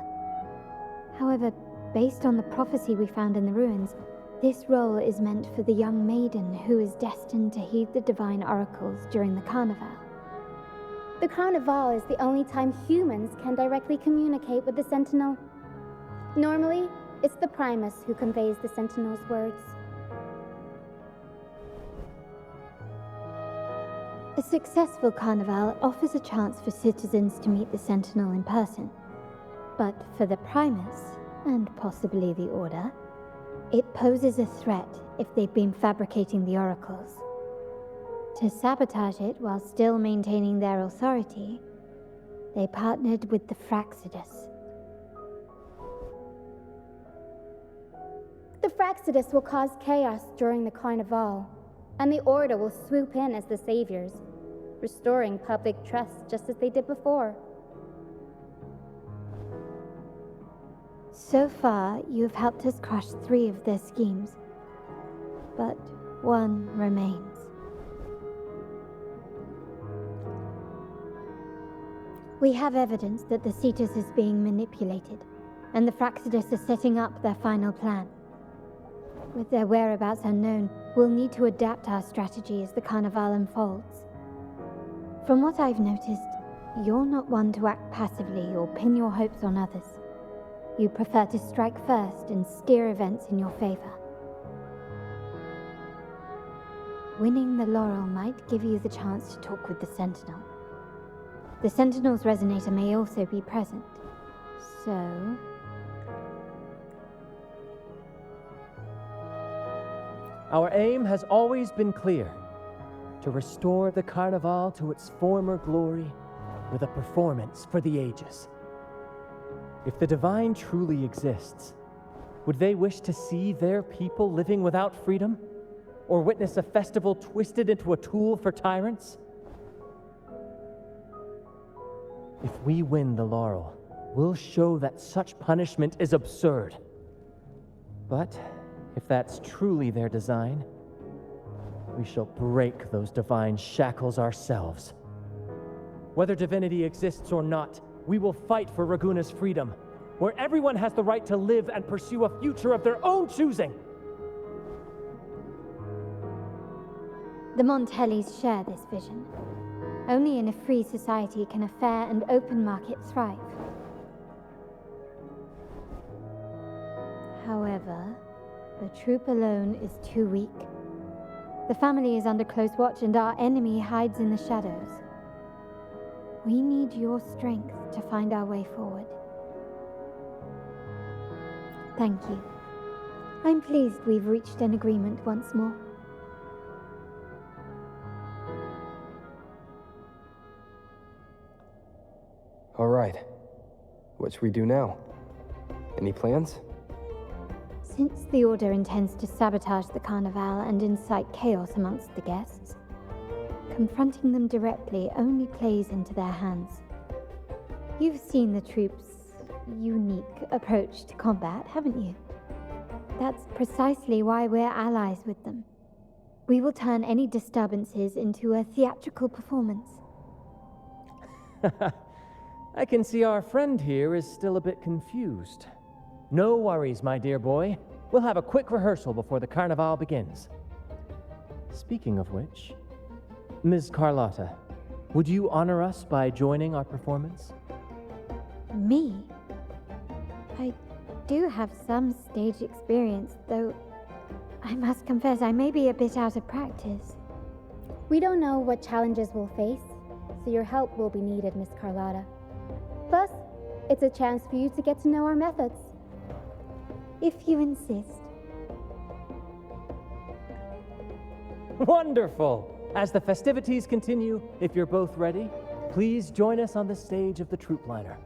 However, based on the prophecy we found in the ruins, this role is meant for the young maiden who is destined to heed the divine oracles during the Carnival. The Carnival is the only time humans can directly communicate with the Sentinel. Normally, it's the Primus who conveys the Sentinel's words. A successful Carnival offers a chance for citizens to meet the Sentinel in person. But for the Primus, and possibly the Order, it poses a threat if they've been fabricating the oracles. To sabotage it while still maintaining their authority, they partnered with the Fraxidus. The Fraxidus will cause chaos during the Carnival, and the Order will swoop in as the saviors. restoring public trust just as they did before. So far, you have helped us crush 3 of their schemes, but 1 remains. We have evidence that the Cetus is being manipulated, and the Fractidus are setting up their final plan. With their whereabouts unknown, we'll need to adapt our strategy as the Carnival unfolds. From what I've noticed, you're not one to act passively or pin your hopes on others. You prefer to strike first and steer events in your favor. Winning the laurel might give you the chance to talk with the Sentinel. The Sentinel's resonator may also be present, so... Our aim has always been clear: to restore the Carnival to its former glory with a performance for the ages. If the Divine truly exists, would they wish to see their people living without freedom? Or witness a festival twisted into a tool for tyrants? If we win the laurel, we'll show that such punishment is absurd. But if that's truly their design, we shall break those divine shackles ourselves. Whether divinity exists or not, we will fight for Raguna's freedom, where everyone has the right to live and pursue a future of their own choosing. The Montellis share this vision. Only in a free society can a fair and open market thrive. However, the troop alone is too weak. The family is under close watch and our enemy hides in the shadows. We need your strength to find our way forward. Thank you. I'm pleased we've reached an agreement once more. All right. What should we do now? Any plans? Since the Order intends to sabotage the Carnival and incite chaos amongst the guests, confronting them directly only plays into their hands. You've seen the troops' unique approach to combat, haven't you? That's precisely why we're allies with them. We will turn any disturbances into a theatrical performance. I can see our friend here is still a bit confused. No worries, my dear boy. We'll have a quick rehearsal before the Carnival begins. Speaking of which, Ms. Carlotta, would you honor us by joining our performance? Me? I do have some stage experience, though I must confess I may be a bit out of practice. We don't know what challenges we'll face, so your help will be needed, Miss Carlotta. Plus, it's a chance for you to get to know our methods. If you insist. Wonderful! As the festivities continue, if you're both ready, please join us on the stage of the troop liner.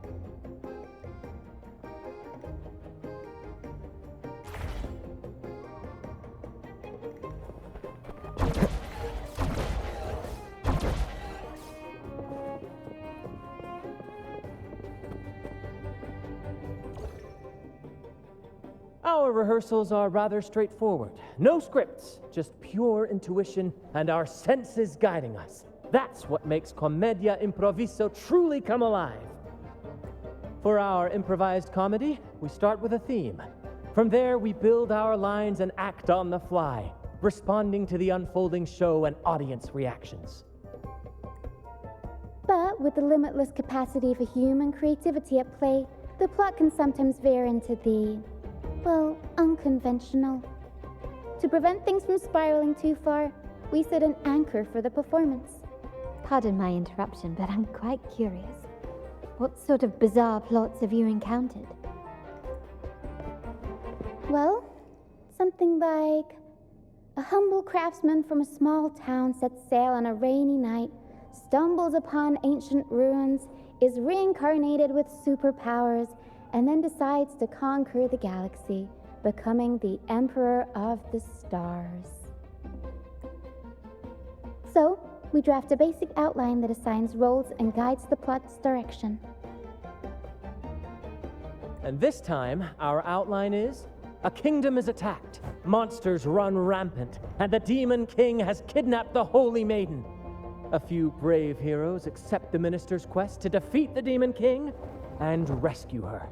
Our rehearsals are rather straightforward. No scripts, just pure intuition and our senses guiding us. That's what makes Commedia Improviso truly come alive. For our improvised comedy, we start with a theme. From there, we build our lines and act on the fly, responding to the unfolding show and audience reactions. But with the limitless capacity for human creativity at play, the plot can sometimes veer into the, well, unconventional. To prevent things from spiraling too far, we set an anchor for the performance. Pardon my interruption, but I'm quite curious. What sort of bizarre plots have you encountered? Well, something like a humble craftsman from a small town sets sail on a rainy night, stumbles upon ancient ruins, is reincarnated with superpowers, and then decides to conquer the galaxy, becoming the Emperor of the Stars. So, we draft a basic outline that assigns roles and guides the plot's direction. And this time, our outline is: a kingdom is attacked, monsters run rampant, and the Demon King has kidnapped the Holy Maiden. A few brave heroes accept the minister's quest to defeat the Demon King and rescue her.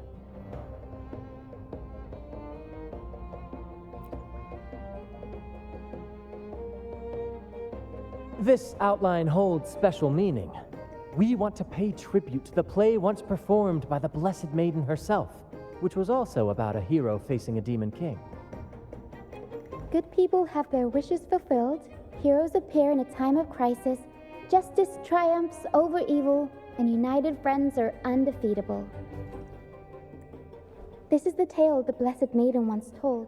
This outline holds special meaning. We want to pay tribute to the play once performed by the Blessed Maiden herself, which was also about a hero facing a Demon King. Good people have their wishes fulfilled, heroes appear in a time of crisis, justice triumphs over evil, and united friends are undefeatable. This is the tale the Blessed Maiden once told,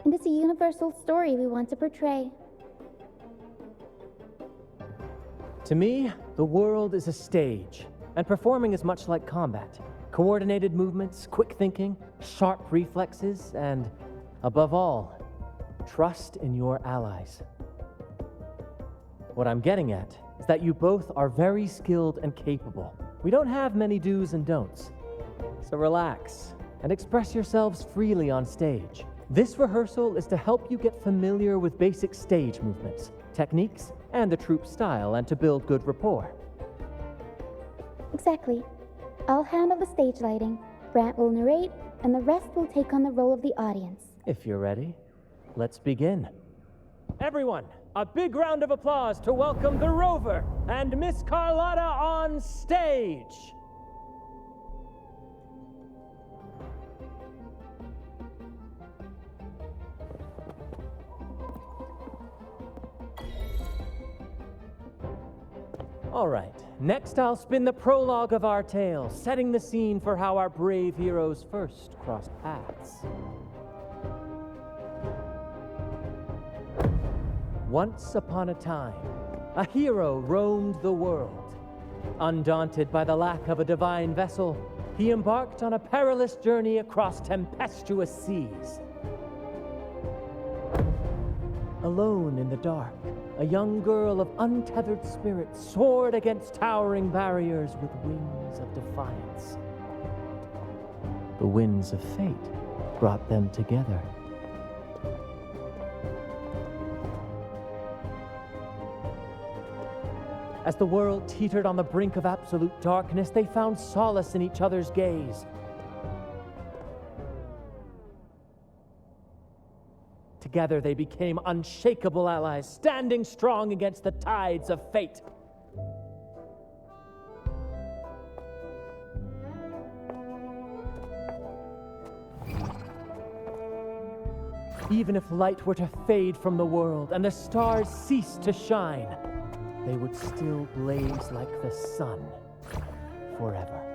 and it's a universal story we want to portray. To me, the world is a stage, and performing is much like combat. Coordinated movements, quick thinking, sharp reflexes, and, above all, trust in your allies. What I'm getting at is that you both are very skilled and capable. We don't have many do's and don'ts. So relax and express yourselves freely on stage. This rehearsal is to help you get familiar with basic stage movements, techniques, and the troupe style, and to build good rapport. Exactly. I'll handle the stage lighting, Brant will narrate, and the rest will take on the role of the audience. If you're ready, let's begin. Everyone, a big round of applause to welcome the Rover and Miss Carlotta on stage. All right, next I'll spin the prologue of our tale, setting the scene for how our brave heroes first crossed paths. Once upon a time, a hero roamed the world. Undaunted by the lack of a divine vessel, he embarked on a perilous journey across tempestuous seas. Alone in the dark, a young girl of untethered spirit soared against towering barriers with wings of defiance. The winds of fate brought them together. As the world teetered on the brink of absolute darkness, they found solace in each other's gaze. Together they became unshakable allies, standing strong against the tides of fate. Even if light were to fade from the world and the stars cease to shine, they would still blaze like the sun forever.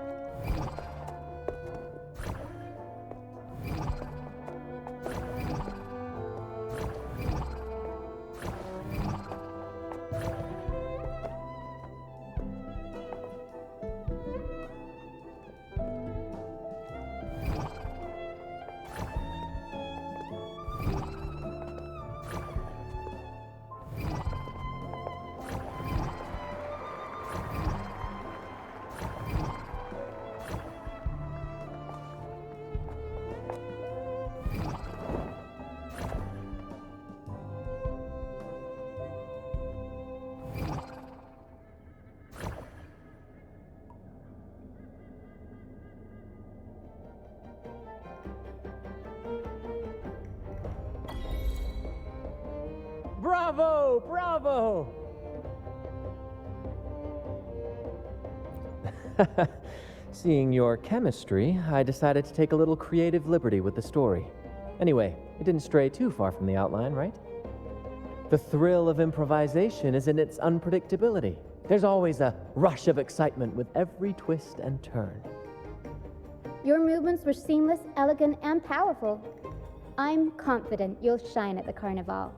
Bravo! Bravo! Seeing your chemistry, I decided to take a little creative liberty with the story. Anyway, it didn't stray too far from the outline, right? The thrill of improvisation is in its unpredictability. There's always a rush of excitement with every twist and turn. Your movements were seamless, elegant, and powerful. I'm confident you'll shine at the carnival.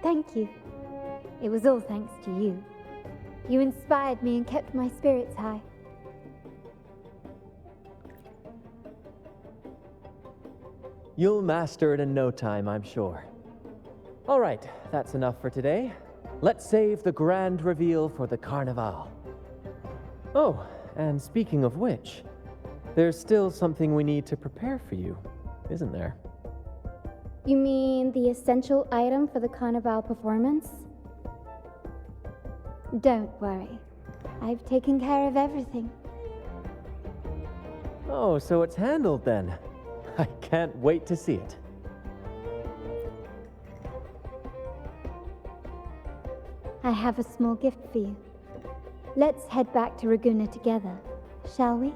Thank you. It was all thanks to you. You inspired me and kept my spirits high. You'll master it in no time, I'm sure. All right, that's enough for today. let's save the grand reveal for the Carnival. Oh, and speaking of which, there's still something we need to prepare for you, isn't there? You mean the essential item for the Carnival performance? Don't worry. I've taken care of everything. Oh, so it's handled then. I can't wait to see it. I have a small gift for you. Let's head back to Ragusa together, shall we?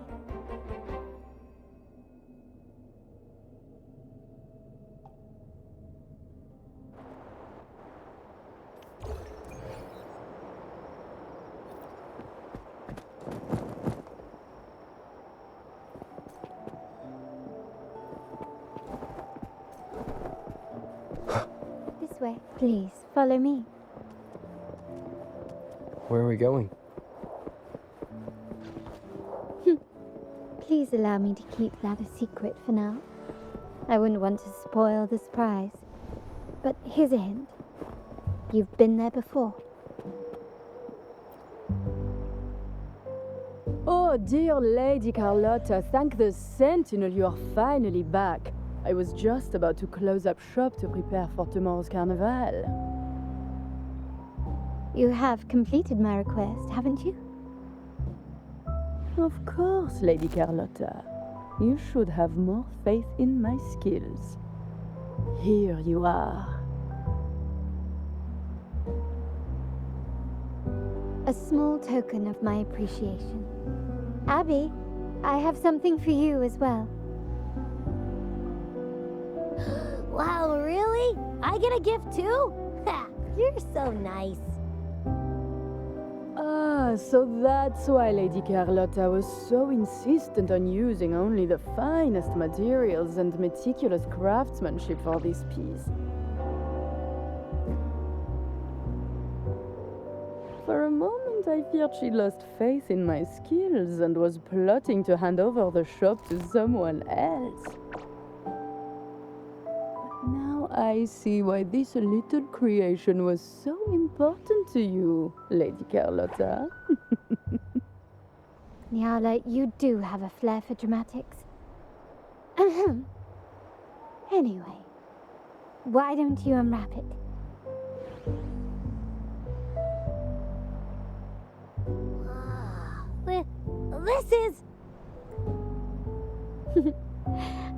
This way, please. Follow me. Where are we going? Please allow me to keep that a secret for now. I wouldn't want to spoil the surprise. But here's a hint. You've been there before. Oh, dear Lady Carlotta, thank the Sentinel you are finally back. I was just about to close up shop to prepare for tomorrow's carnival. You have completed my request, haven't you? Of course, Lady Carlotta. You should have more faith in my skills. Here you are. A small token of my appreciation. Abby, I have something for you as well. Wow, really? I get a gift too? Ha! You're so nice. Ah, so that's why Lady Carlotta was so insistent on using only the finest materials and meticulous craftsmanship for this piece. For a moment, I feared she lost faith in my skills and was plotting to hand over the shop to someone else. Now I see why this little creation was so important to you, Lady Carlotta. Nyala, you do have a flair for dramatics. Anyway, why don't you unwrap it? This is...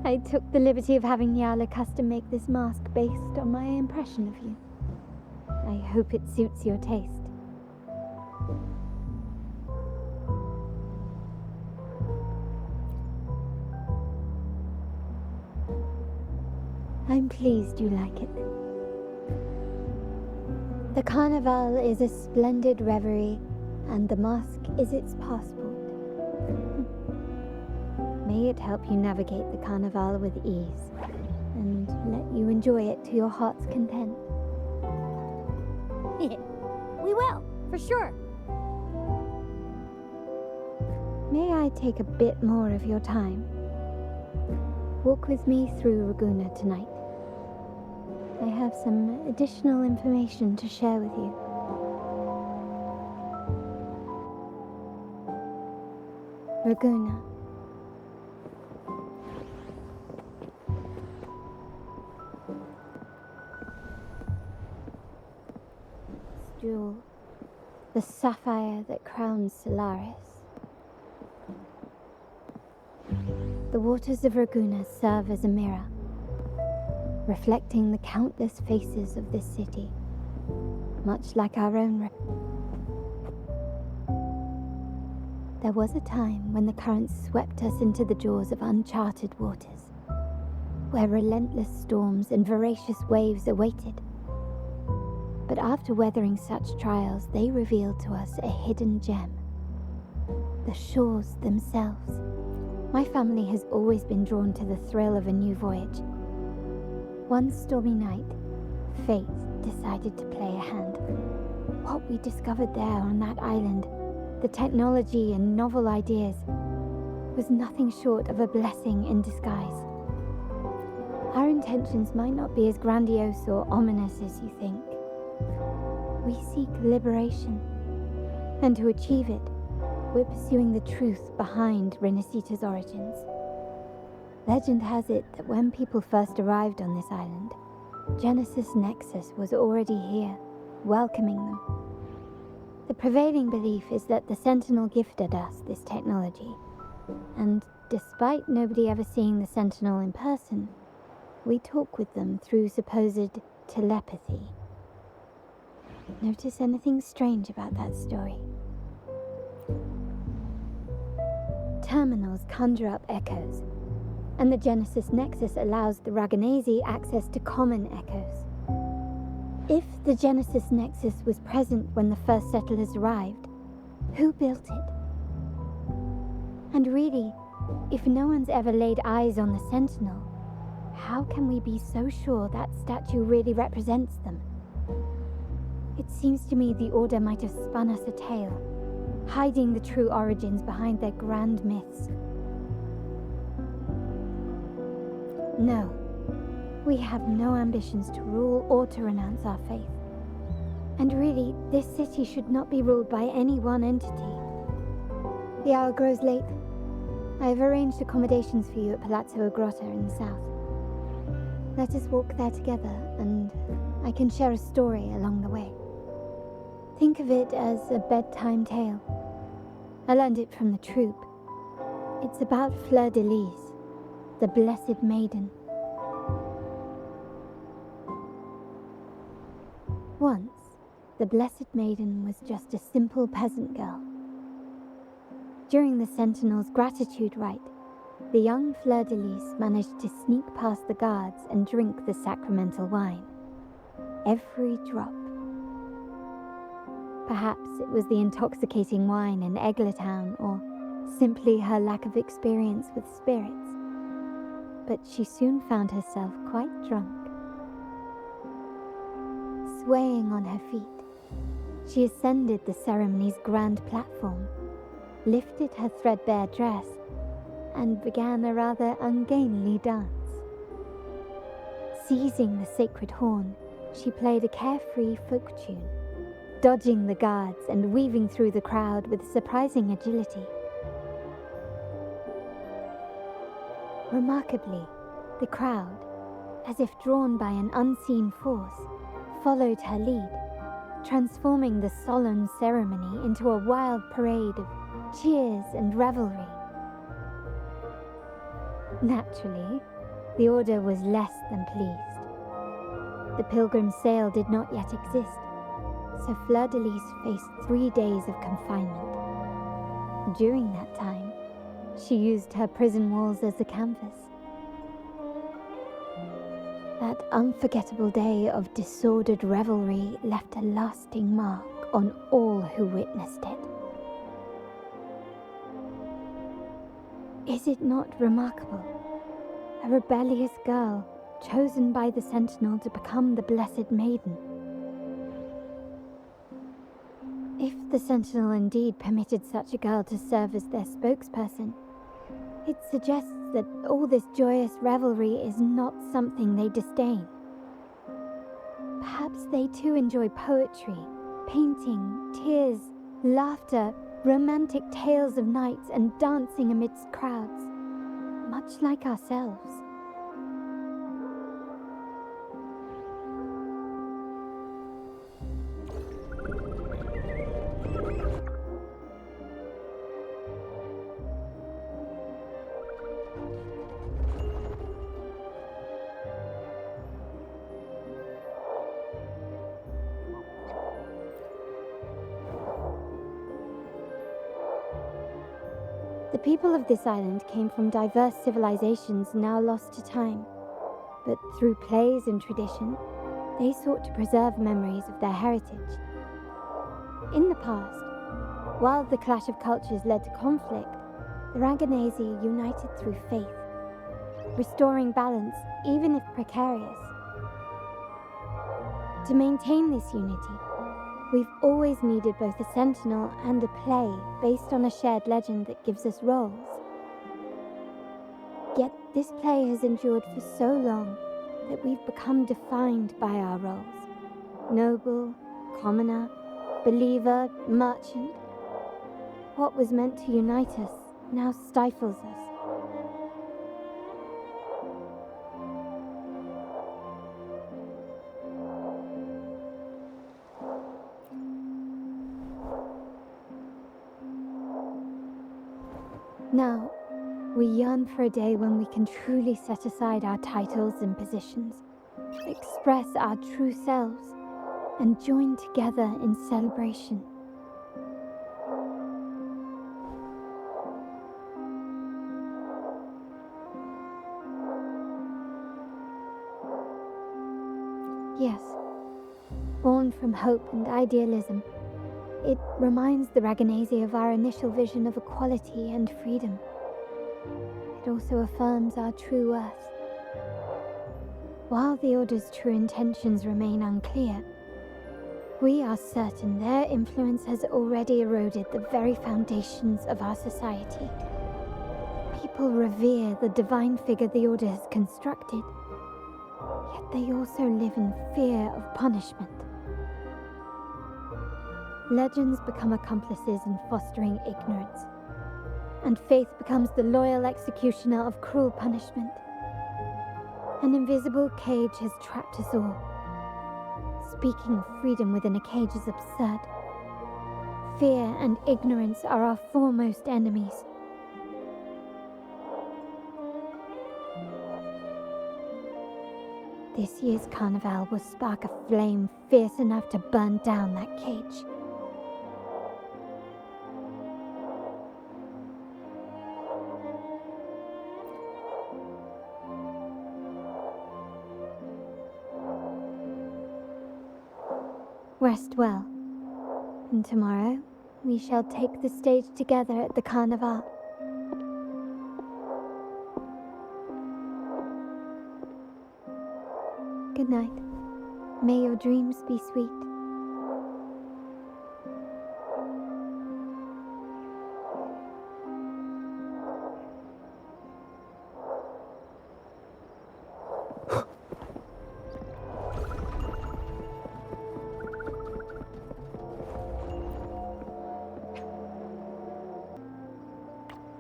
I took the liberty of having Nyala custom make this mask based on my impression of you. I hope it suits your taste. I'm pleased you like it. The Carnival is a splendid reverie, and the mask is its passport. May it help you navigate the Carnival with ease, and let you enjoy it to your heart's content. We will, for sure. May I take a bit more of your time? Walk with me through Ragusa tonight. I have some additional information to share with you. Ragusa. Jewel, the sapphire that crowns Solaris. The waters of Ragusa serve as a mirror, reflecting the countless faces of this city, much like our own. There was a time when the currents swept us into the jaws of uncharted waters, where relentless storms and voracious waves awaited. But after weathering such trials, they revealed to us a hidden gem, the shores themselves. My family has always been drawn to the thrill of a new voyage. One stormy night, fate decided to play a hand. What we discovered there on that island, the technology and novel ideas, was nothing short of a blessing in disguise. Our intentions might not be as grandiose or ominous as you think. We seek liberation, and to achieve it, we're pursuing the truth behind Rinascita's origins. Legend has it that when people first arrived on this island, Genesis Nexus was already here, welcoming them. The prevailing belief is that the Sentinel gifted us this technology, and despite nobody ever seeing the Sentinel in person, we talk with them through supposed telepathy. Notice anything strange about that story? Terminals conjure up echoes, and the Genesis Nexus allows the Raganesi access to common echoes. If the Genesis Nexus was present when the first settlers arrived, who built it? And really, if no one's ever laid eyes on the Sentinel, how can we be so sure that statue really represents them? It seems to me the Order might have spun us a tale, hiding the true origins behind their grand myths. No, we have no ambitions to rule or to renounce our faith. And really, this city should not be ruled by any one entity. The hour grows late. I have arranged accommodations for you at Palazzo Grotta in the south. Let us walk there together, and I can share a story along the way. Think of it as a bedtime tale. I learned it from the troupe. It's about Fleur de Lis, the Blessed Maiden. Once, the Blessed Maiden was just a simple peasant girl. During the Sentinel's gratitude rite, the young Fleur de Lis managed to sneak past the guards and drink the sacramental wine. Every drop. Perhaps it was the intoxicating wine in Eglatown, or simply her lack of experience with spirits. But she soon found herself quite drunk. Swaying on her feet, she ascended the ceremony's grand platform, lifted her threadbare dress, and began a rather ungainly dance. Seizing the sacred horn, she played a carefree folk tune, dodging the guards and weaving through the crowd with surprising agility. Remarkably, the crowd, as if drawn by an unseen force, followed her lead, transforming the solemn ceremony into a wild parade of cheers and revelry. Naturally, the Order was less than pleased. The pilgrim sale did not yet exist, so Fleur de Lis faced 3 days of confinement. During that time, she used her prison walls as a canvas. That unforgettable day of disordered revelry left a lasting mark on all who witnessed it. Is it not remarkable? A rebellious girl chosen by the Sentinel to become the Blessed Maiden. If the Sentinel indeed permitted such a girl to serve as their spokesperson, it suggests that all this joyous revelry is not something they disdain. Perhaps they too enjoy poetry, painting, tears, laughter, romantic tales of nights, and dancing amidst crowds, much like ourselves. The people of this island came from diverse civilizations now lost to time, but through plays and tradition, they sought to preserve memories of their heritage. In the past, while the clash of cultures led to conflict, the Raganesi united through faith, restoring balance even if precarious. To maintain this unity, we've always needed both a sentinel and a play based on a shared legend that gives us roles. Yet this play has endured for so long that we've become defined by our roles. Noble, commoner, believer, merchant. What was meant to unite us now stifles us. Now, we yearn for a day when we can truly set aside our titles and positions, express our true selves, and join together in celebration. Yes, born from hope and idealism, it reminds the Raganese of our initial vision of equality and freedom. It also affirms our true worth. While the Order's true intentions remain unclear, we are certain their influence has already eroded the very foundations of our society. People revere the divine figure the Order has constructed, yet they also live in fear of punishment. Legends become accomplices in fostering ignorance, and faith becomes the loyal executioner of cruel punishment. An invisible cage has trapped us all. Speaking of freedom within a cage is absurd. Fear and ignorance are our foremost enemies. This year's carnival will spark a flame fierce enough to burn down that cage. Rest well, and tomorrow we shall take the stage together at the carnival. Good night. May your dreams be sweet.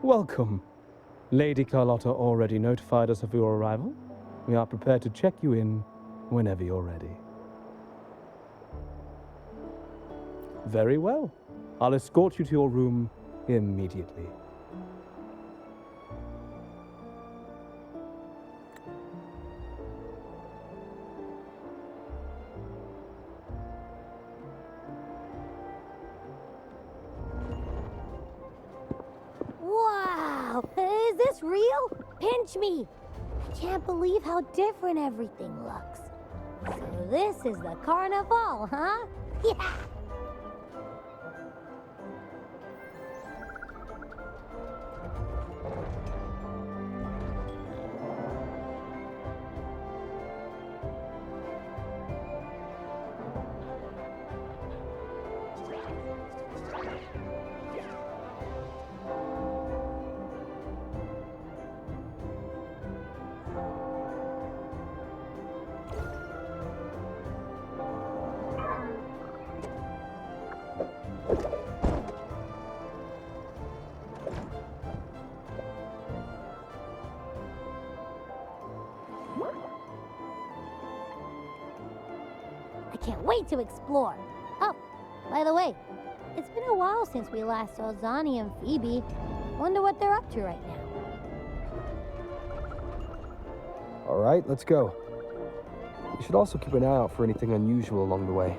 Welcome. Lady Carlotta already notified us of your arrival. We are prepared to check you in whenever you're ready. Very well. I'll escort you to your room immediately. Wow! Is this real? Pinch me! I can't believe how different everything looks. So this is the carnival, huh? Yeah! I can't wait to explore. Oh, by the way, it's been a while since we last saw Zani and Phoebe. Wonder what they're up to right now. All right, let's go. You should also keep an eye out for anything unusual along the way.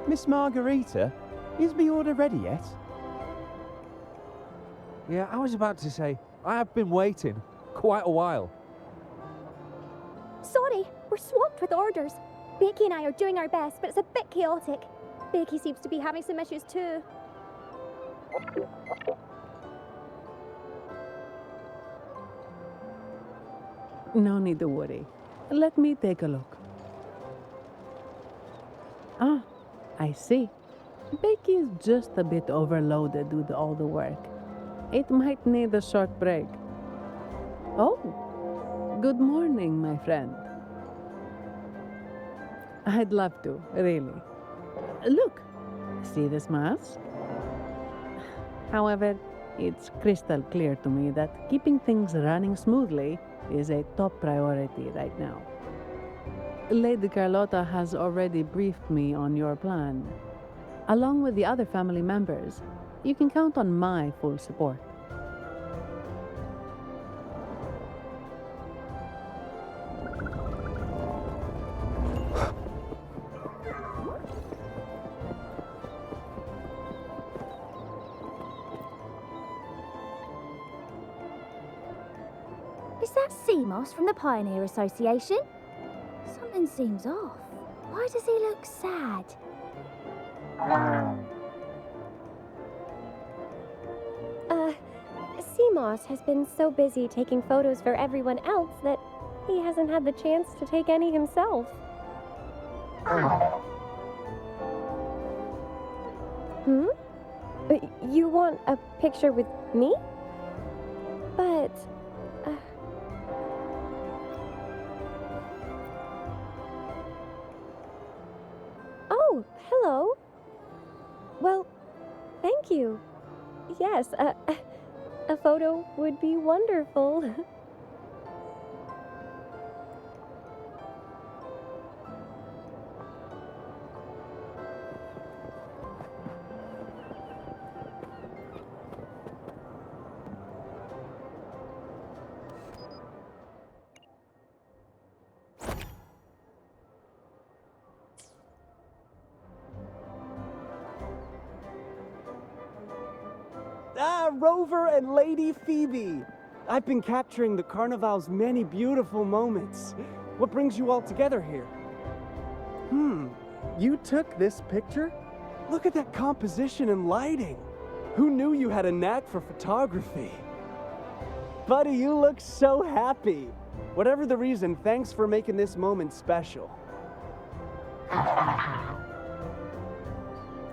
Miss Margarita, is my order ready yet? Yeah, I was about to say, I have been waiting quite a while. Sorry, we're swamped with orders. Becky and I are doing our best, but it's a bit chaotic. Becky seems to be having some issues too. No need to worry. Let me take a look. Ah, I see. Becky is just a bit overloaded with all the work. It might need a short break. Oh, good morning, my friend. I'd love to, really. Look, see this mask? However, it's crystal clear to me that keeping things running smoothly is a top priority right now. Lady Carlotta has already briefed me on your plan. Along with the other family members, you can count on my full support. Is that Seamoss from the Pioneer Association? Something seems off. Why does he look sad? Seamoss has been so busy taking photos for everyone else that he hasn't had the chance to take any himself. Hmm? You want a picture with me? But... Oh, hello. Well, thank you. Yes, a photo would be wonderful. Ah, Rover and Lady Phoebe! I've been capturing the Carnival's many beautiful moments. What brings you all together here? You took this picture? Look at that composition and lighting. Who knew you had a knack for photography? Buddy, you look so happy. Whatever the reason, thanks for making this moment special.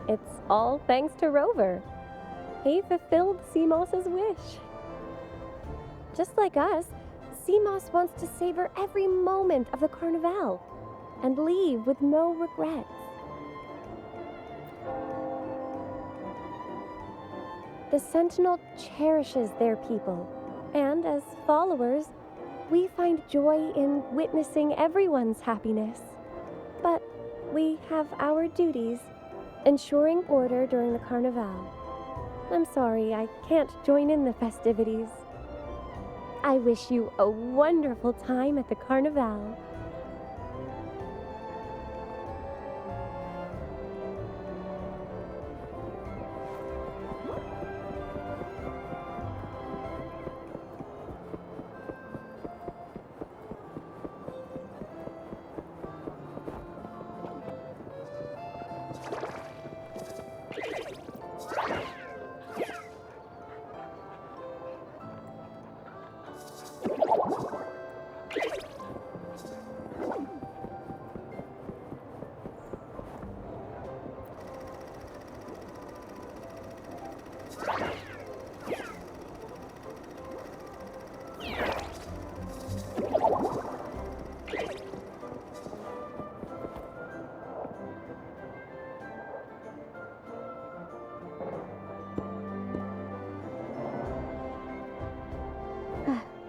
It's all thanks to Rover. He fulfilled Seamoss's wish. Just like us, Seamoss wants to savor every moment of the Carnival and leave with no regrets. The Sentinel cherishes their people, and as followers, we find joy in witnessing everyone's happiness. But we have our duties, ensuring order during the Carnival. I'm sorry, I can't join in the festivities. I wish you a wonderful time at the Carnival.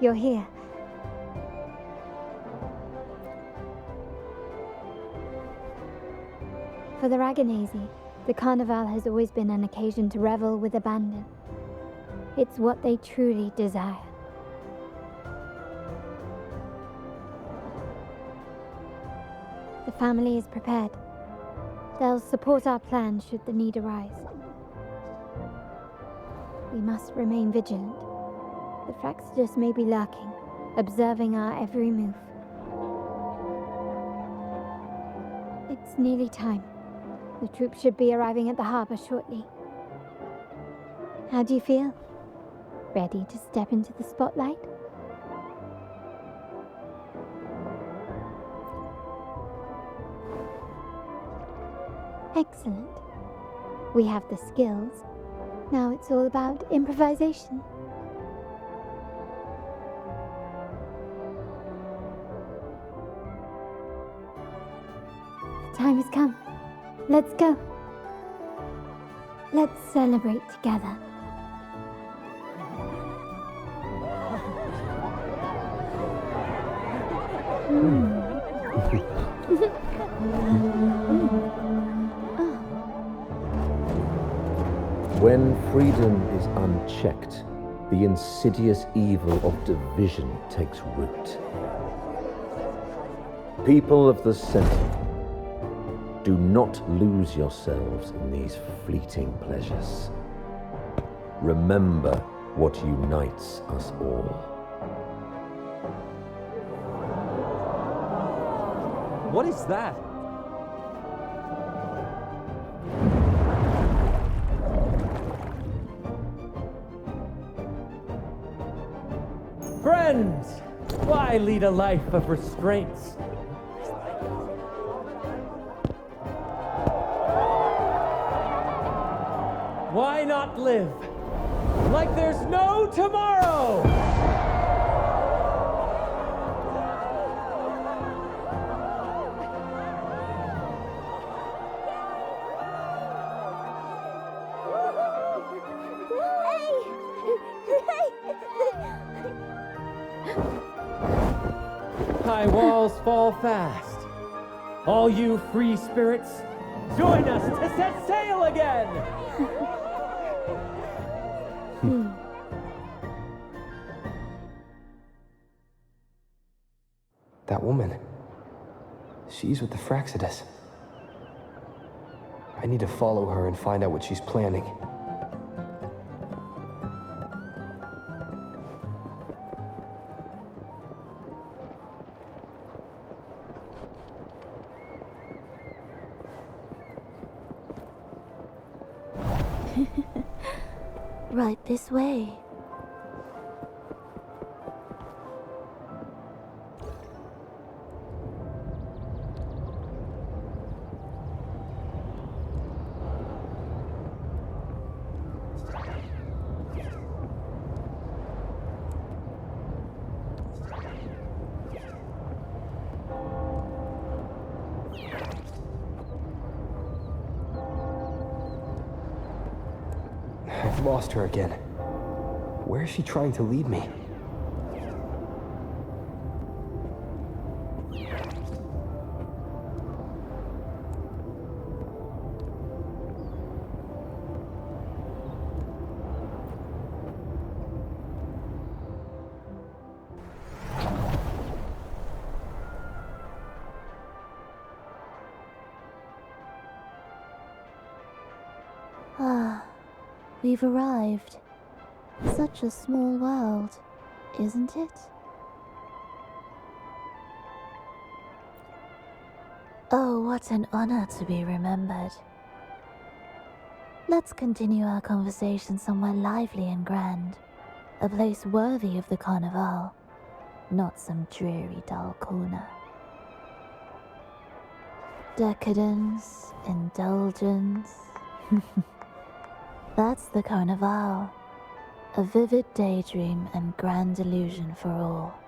You're here. For the Raganese, the Carnival has always been an occasion to revel with abandon. It's what they truly desire. The family is prepared. They'll support our plan should the need arise. We must remain vigilant. The Fraxidus may be lurking, observing our every move. It's nearly time. The troops should be arriving at the harbor shortly. How do you feel? Ready to step into the spotlight? Excellent. We have the skills. Now it's all about improvisation. The time has come. Let's go. Let's celebrate together. When freedom is unchecked, the insidious evil of division takes root. People of the Sentinel, do not lose yourselves in these fleeting pleasures. Remember what unites us all. What is that? Friends, why lead a life of restraints? Why not live like there's no tomorrow? High walls fall fast. All you free spirits, join us to set sail again! That woman. She's with the Fraxidus. I need to follow her and find out what she's planning. Right this way. I've lost her again. Where is she trying to lead me? Ah, we've arrived. Such a small world, isn't it? Oh, what an honor to be remembered. Let's continue our conversation somewhere lively and grand. A place worthy of the Carnival, not some dreary, dull corner. Decadence, indulgence. That's the Carnival. A vivid daydream and grand illusion for all.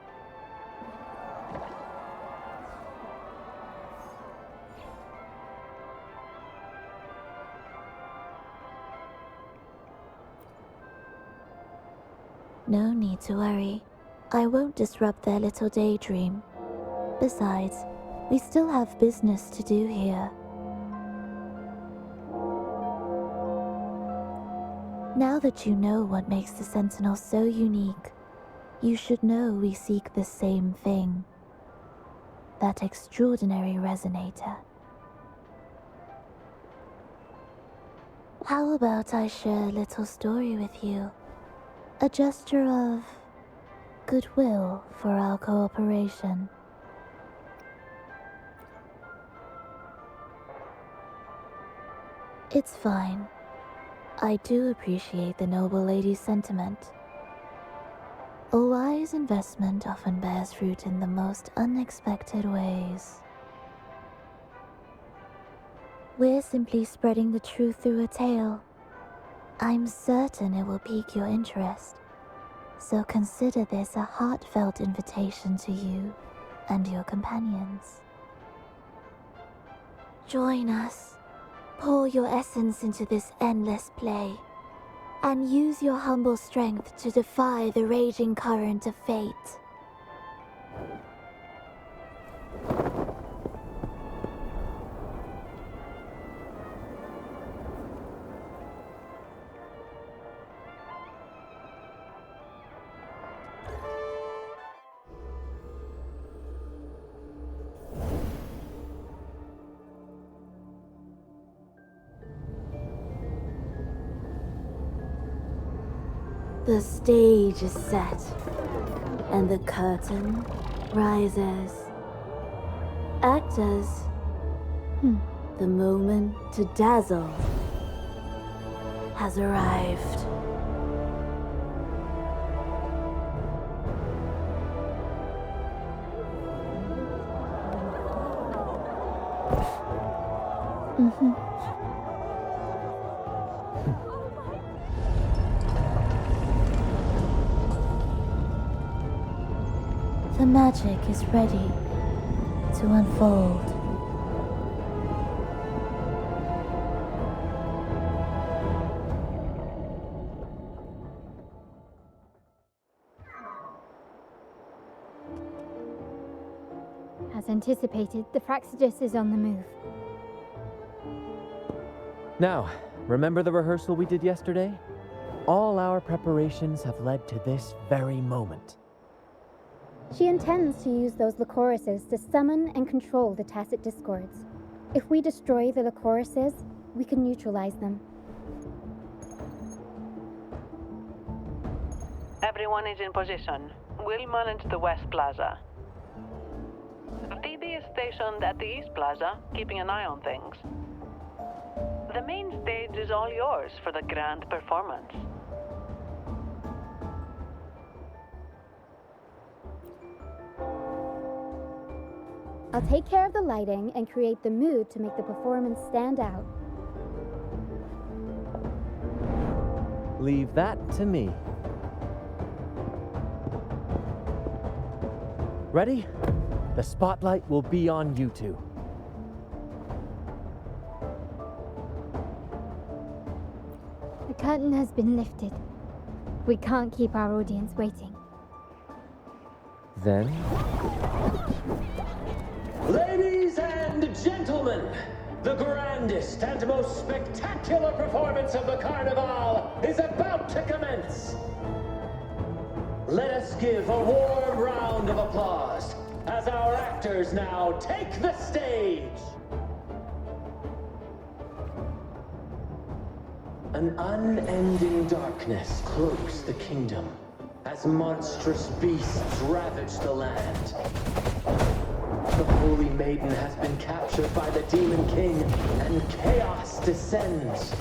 No need to worry. I won't disrupt their little daydream. Besides, we still have business to do here. Now that you know what makes the Sentinel so unique, you should know we seek the same thing. That extraordinary resonator. How about I share a little story with you? A gesture of goodwill for our cooperation. It's fine. I do appreciate the noble lady's sentiment. A wise investment often bears fruit in the most unexpected ways. We're simply spreading the truth through a tale. I'm certain it will pique your interest. So consider this a heartfelt invitation to you and your companions. Join us. Pour your essence into this endless play, and use your humble strength to defy the raging current of fate. The stage is set, and the curtain rises. Actors, the moment to dazzle has arrived. The magic is ready to unfold. As anticipated, the Fraxidus is on the move. Now, remember the rehearsal we did yesterday? All our preparations have led to this very moment. She intends to use those Lycorises to summon and control the Tacit Discords. If we destroy the Lycorises, we can neutralize them. Everyone is in position. We'll manage the West Plaza. DB is stationed at the East Plaza, keeping an eye on things. The main stage is all yours for the grand performance. I'll take care of the lighting and create the mood to make the performance stand out. Leave that to me. Ready? The spotlight will be on you two. The curtain has been lifted. We can't keep our audience waiting. Then... Ladies and gentlemen, the grandest and most spectacular performance of the Carnival is about to commence. Let us give a warm round of applause as our actors now take the stage. An unending darkness cloaks the kingdom as monstrous beasts ravage the land. The Holy Maiden has been captured by the Demon King, and chaos descends.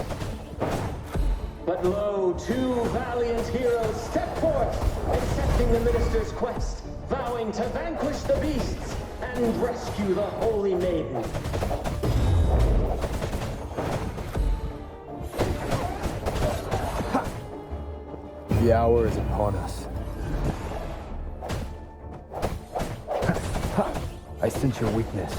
But lo, two valiant heroes step forth, accepting the minister's quest, vowing to vanquish the beasts and rescue the Holy Maiden. The hour is upon us. I sense your weakness.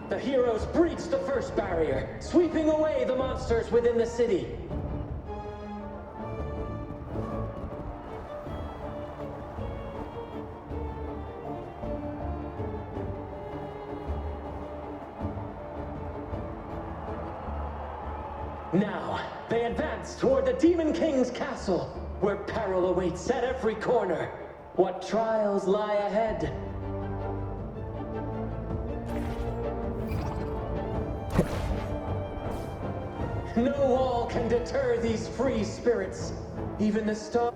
The heroes breached the first barrier, sweeping away the monsters within the city. Now, they advance toward the Demon King's castle, where peril awaits at every corner. What trials lie ahead? No wall can deter these free spirits. Even the star.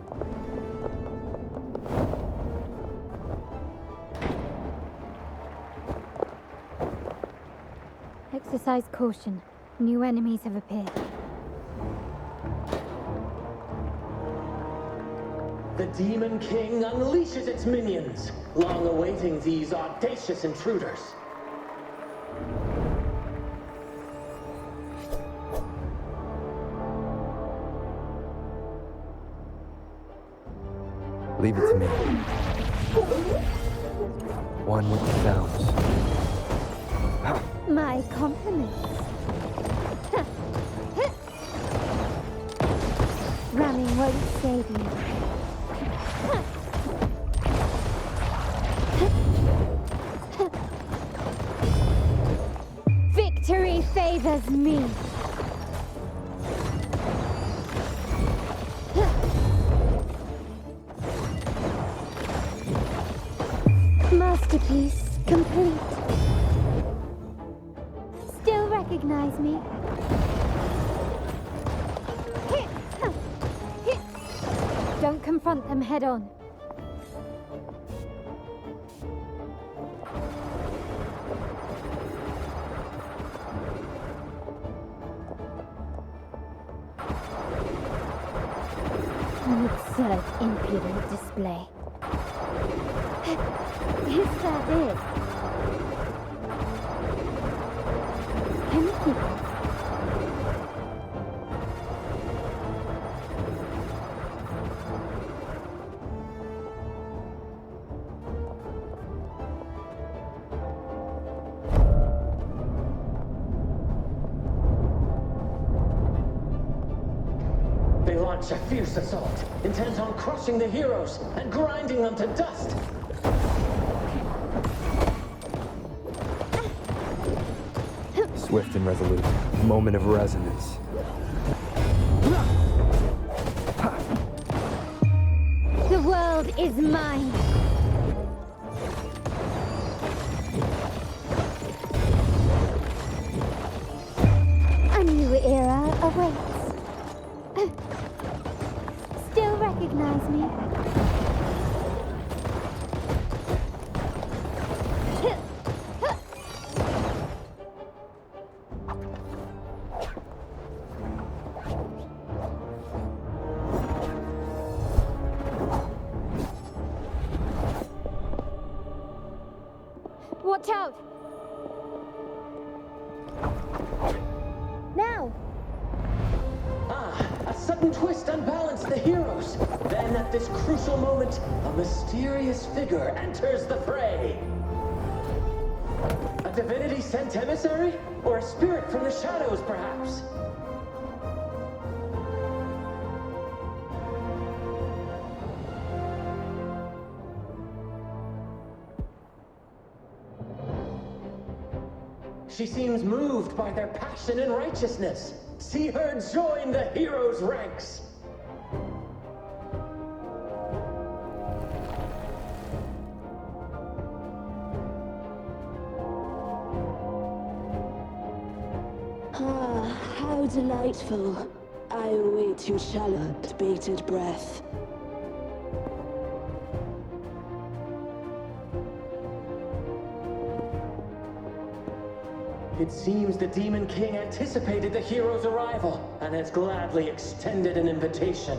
Exercise caution. New enemies have appeared. The Demon King unleashes its minions, long awaiting these audacious intruders. Leave it to me. One with the sounds. My compliments. Ramming won't save you. Victory favors me. Masterpiece complete. Still recognize me? Don't confront them head on. An absurd, impudent display. Is that it? Thank you. They launch a fierce assault, intent on crushing the heroes and grinding them to dust. Swift and resolute. Moment of resonance. The world is mine. A new era awaits. Still recognize me? Watch out! Now! A sudden twist unbalanced the heroes. Then at this crucial moment, a mysterious figure enters the fray. A divinity sent emissary? Or a spirit from the shadows, perhaps? She seems moved by their passion and righteousness. See her join the heroes' ranks. Ah, how delightful. I await your challenge, bated breath. It seems the Demon King anticipated the hero's arrival and has gladly extended an invitation.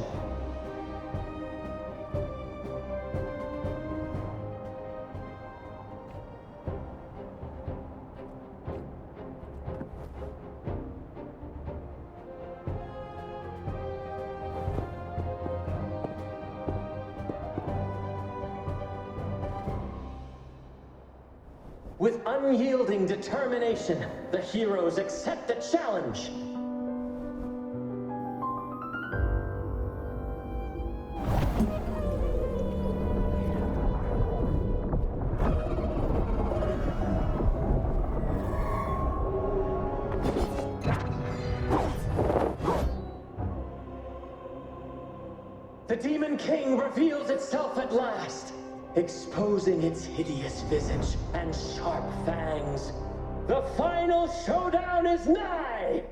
With unyielding determination, the heroes accept the challenge. The Demon King reveals itself at last, exposing its hideous visage and sharp fangs. The final showdown is nigh!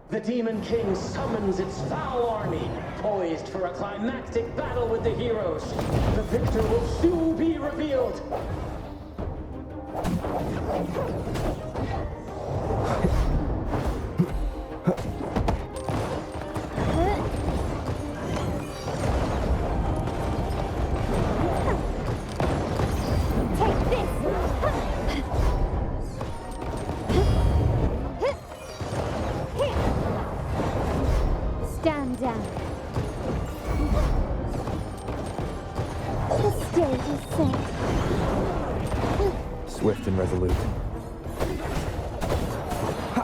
The Demon King summons its foul army, poised for a climactic battle with the heroes. The victor will soon be revealed. Stand down. The stage is set. Swift and resolute.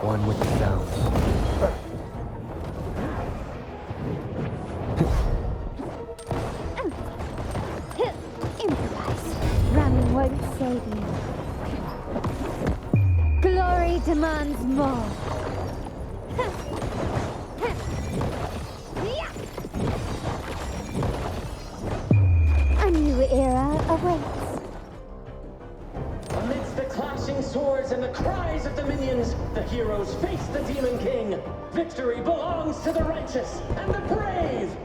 One with the sounds. Improvise. Running won't save you. Glory demands more. A new era awaits. Amidst the clashing swords and the cries of the minions, the heroes face the Demon King. Victory belongs to the righteous and the brave!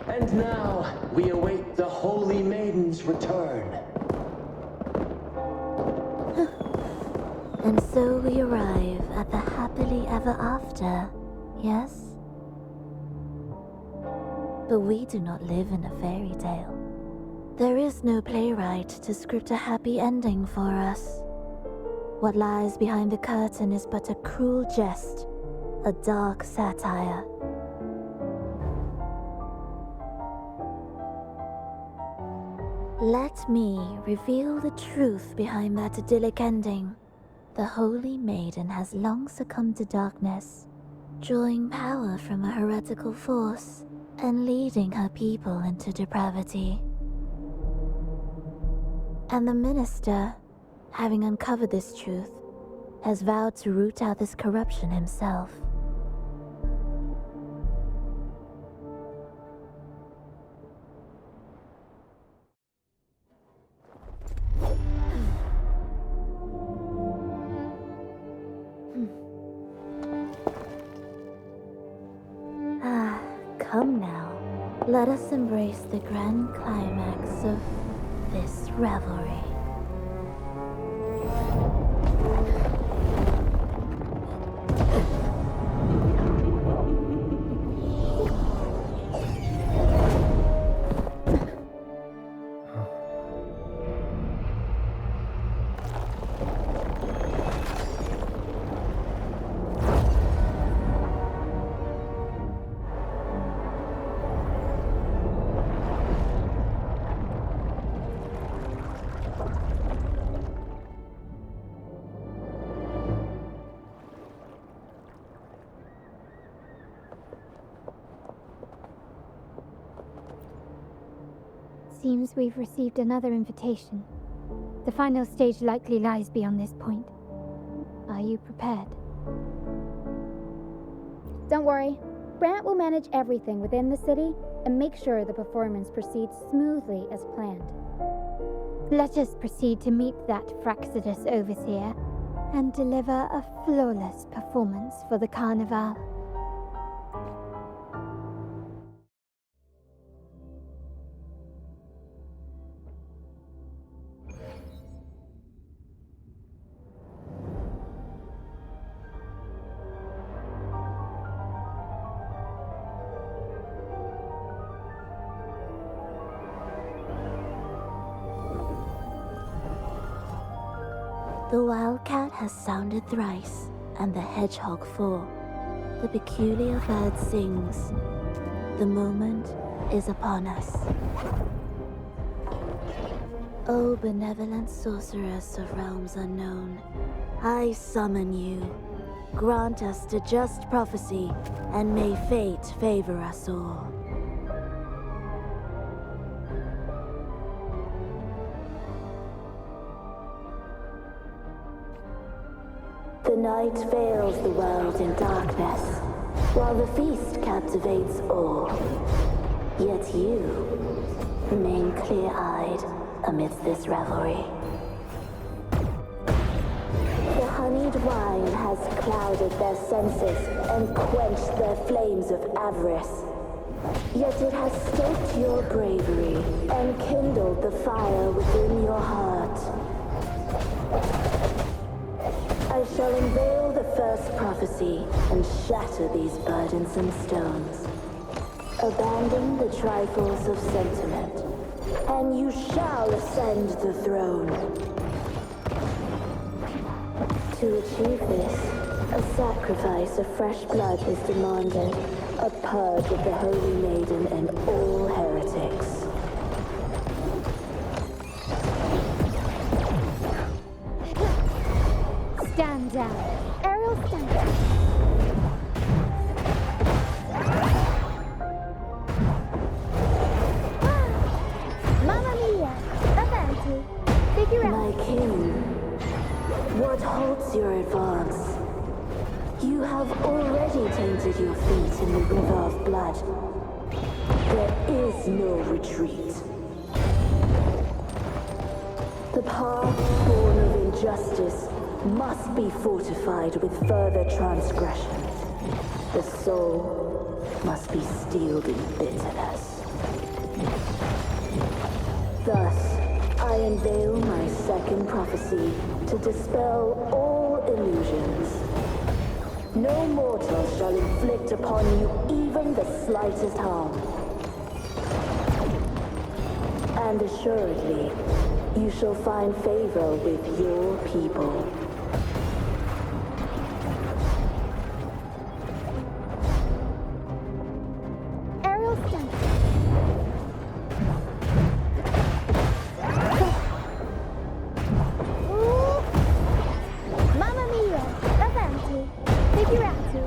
And now, we await the Holy Maiden's return. And so we arrive at the happily ever after, yes? But we do not live in a fairy tale. There is no playwright to script a happy ending for us. What lies behind the curtain is but a cruel jest, a dark satire. Let me reveal the truth behind that idyllic ending. The Holy Maiden has long succumbed to darkness, drawing power from a heretical force and leading her people into depravity. And the minister, having uncovered this truth, has vowed to root out this corruption himself. Come now, let us embrace the grand climax of this revelry. Seems we've received another invitation. The final stage likely lies beyond this point. Are you prepared? Don't worry. Brant will manage everything within the city and make sure the performance proceeds smoothly as planned. Let us proceed to meet that Fraxidus overseer and deliver a flawless performance for the Carnival. The wildcat has sounded thrice, and the hedgehog four. The peculiar bird sings. The moment is upon us. O benevolent sorceress of realms unknown, I summon you. Grant us the just prophecy, and may fate favor us all. The night veils the world in darkness, while the feast captivates all. Yet you remain clear-eyed, amidst this revelry. The honeyed wine has clouded their senses and quenched their flames of avarice. Yet it has stoked your bravery and kindled the fire within your heart. I shall unveil the first prophecy and shatter these burdensome stones. Abandon the trifles of sentiment, and you shall ascend the throne. To achieve this, a sacrifice of fresh blood is demanded, a purge of the Holy Maiden and all heretics. Stand down. Ariel, stand down. Mamma mia! Avanti! Figure out. My king, what halts your advance? You have already tainted your feet in the river of blood. There is no retreat. The path born of injustice must be fortified with further transgressions. The soul must be steeled in bitterness. Thus, I unveil my second prophecy to dispel all illusions. No mortal shall inflict upon you even the slightest harm. And assuredly, you shall find favor with your people. Ariel, stand down. Mamma mia! Avanti! Figurati!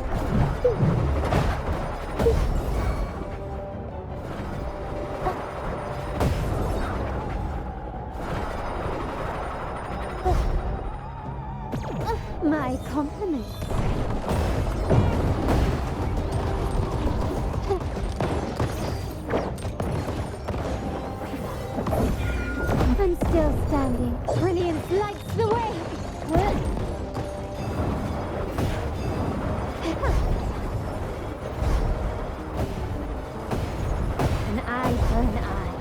My compliments. I'm still standing. Brilliance lights the way. An eye for an eye.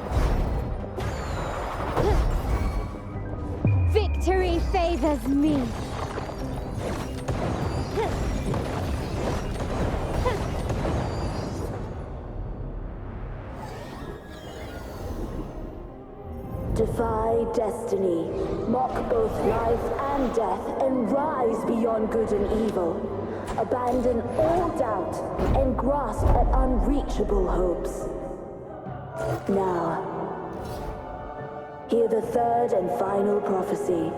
Victory favors me. Defy destiny, mock both life and death, and rise beyond good and evil. Abandon all doubt and grasp at unreachable hopes. Now, hear the third and final prophecy.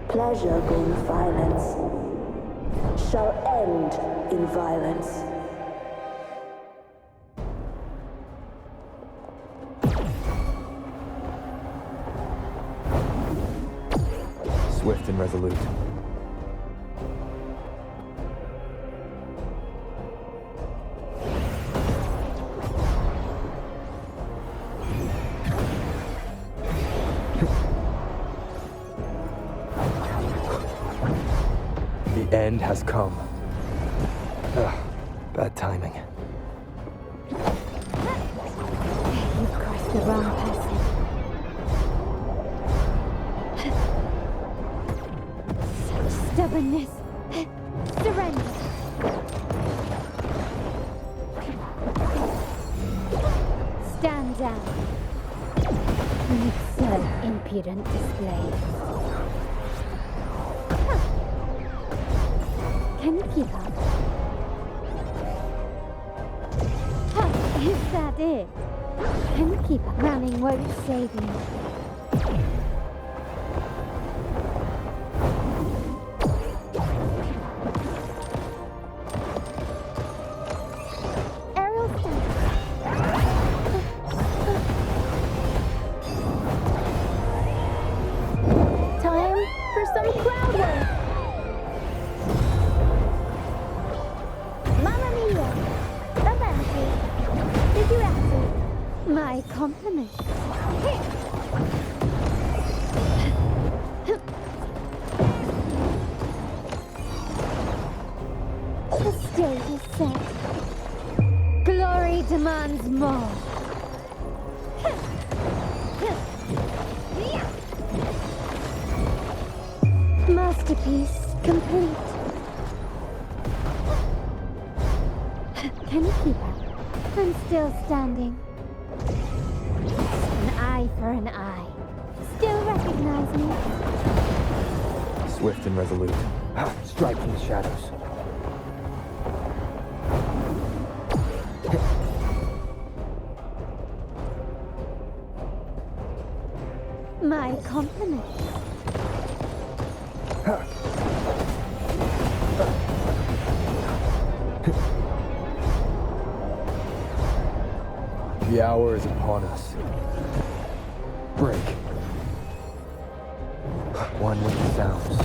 Pleasure born of violence shall end in violence. Swift and resolute. The end has come. Ugh, bad timing. You've crossed the wrong person. Stubbornness. Surrender. Stand down. Absurd, impudent display. Can you keep up? Is that it? Can you keep up? Running won't save you. My My compliments. The stage is set. Glory demands more. Masterpiece complete. Can you keep up? I'm still standing. An eye for an eye. Still recognize me? Swift and resolute. Strike from the shadows. My compliments. The hour is upon us. Break. One with the sounds.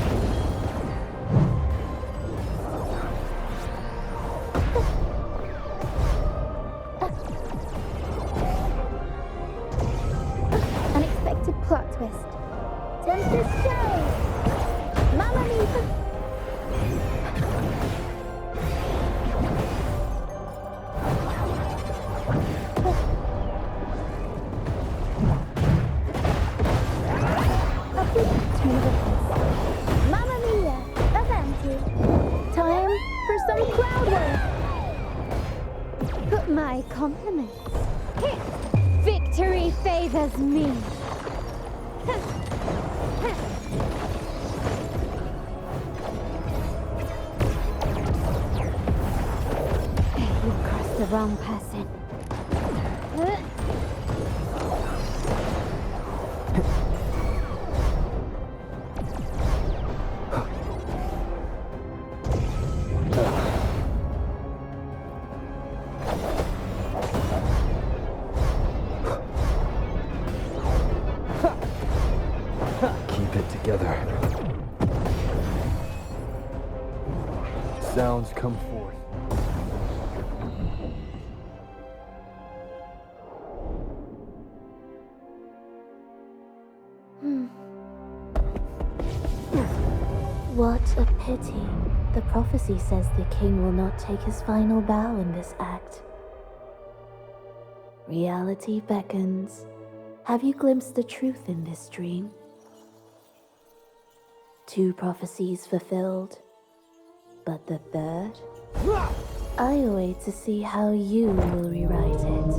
Unexpected plot twist. Tempest show! Mamma mia! Mamma mia! Avanti! Time for some crowd work! My compliments. Victory favors me. You crossed the wrong person. Keep it together. Sounds come forth. What a pity. The prophecy says the king will not take his final bow in this act. Reality beckons. Have you glimpsed the truth in this dream? 2 prophecies fulfilled, but the third? I await to see how you will rewrite it.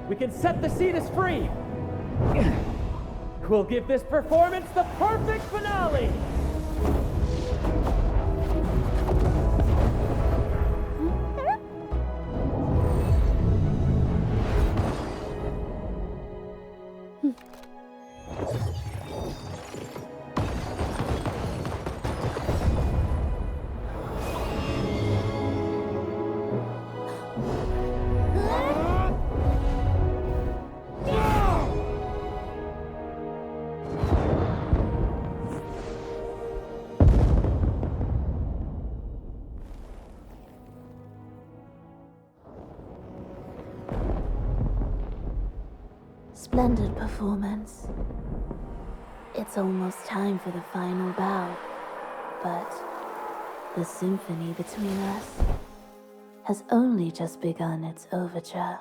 We can set the Cetus free! We'll give this performance the perfect finale! Splendid performance. It's almost time for the final bow, but the symphony between us has only just begun its overture.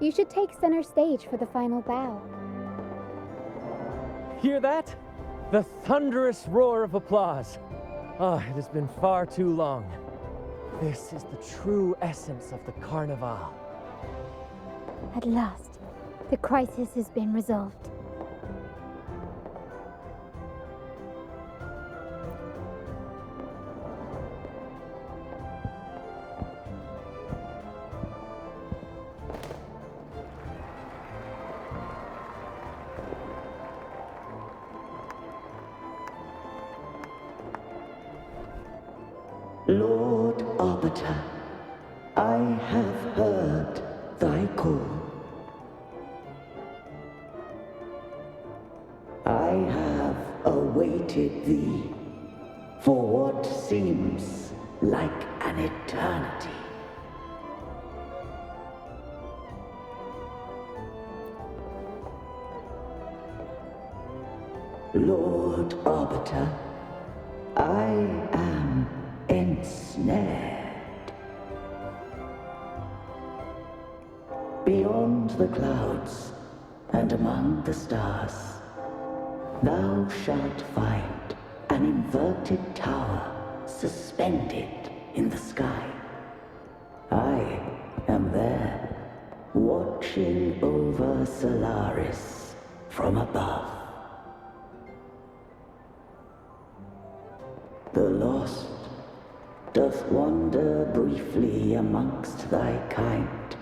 You should take center stage for the final bow. Hear that? The thunderous roar of applause. Ah, it has been far too long. This is the true essence of the Carnival. At last, the crisis has been resolved. Lord Arbiter, I have heard thy call. I have awaited thee for what seems like an eternity. Lord Arbiter, I am ensnared. Beyond the clouds and among the stars, thou shalt find an inverted tower suspended in the sky. I am there, watching over Solaris from above. The lost doth wander briefly amongst thy kind.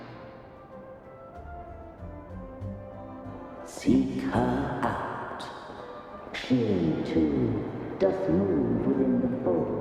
Seek her out. She too doth move within the fold.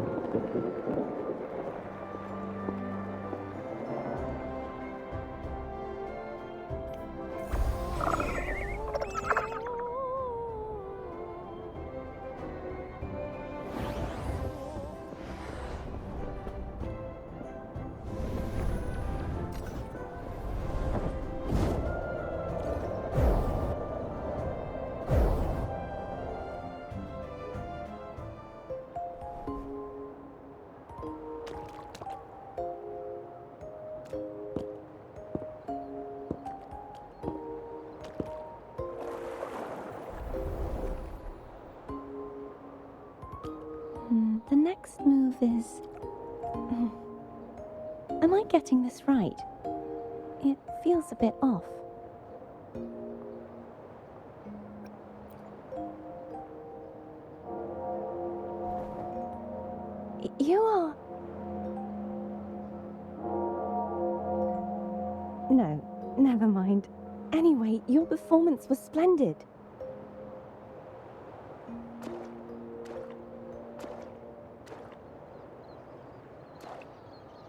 The next move is... Am I getting this right? It feels a bit off. You are... No, never mind. Anyway, your performance was splendid.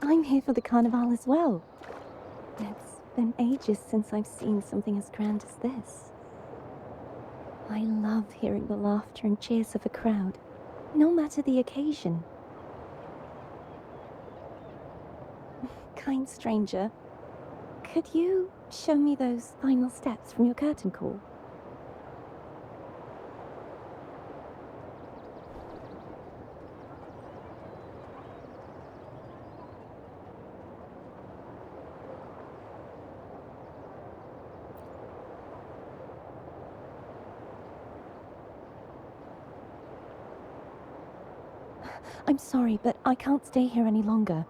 I'm here for the Carnival as well. It's been ages since I've seen something as grand as this. I love hearing the laughter and cheers of a crowd, no matter the occasion. Kind stranger, could you show me those final steps from your curtain call? I'm sorry, but I can't stay here any longer.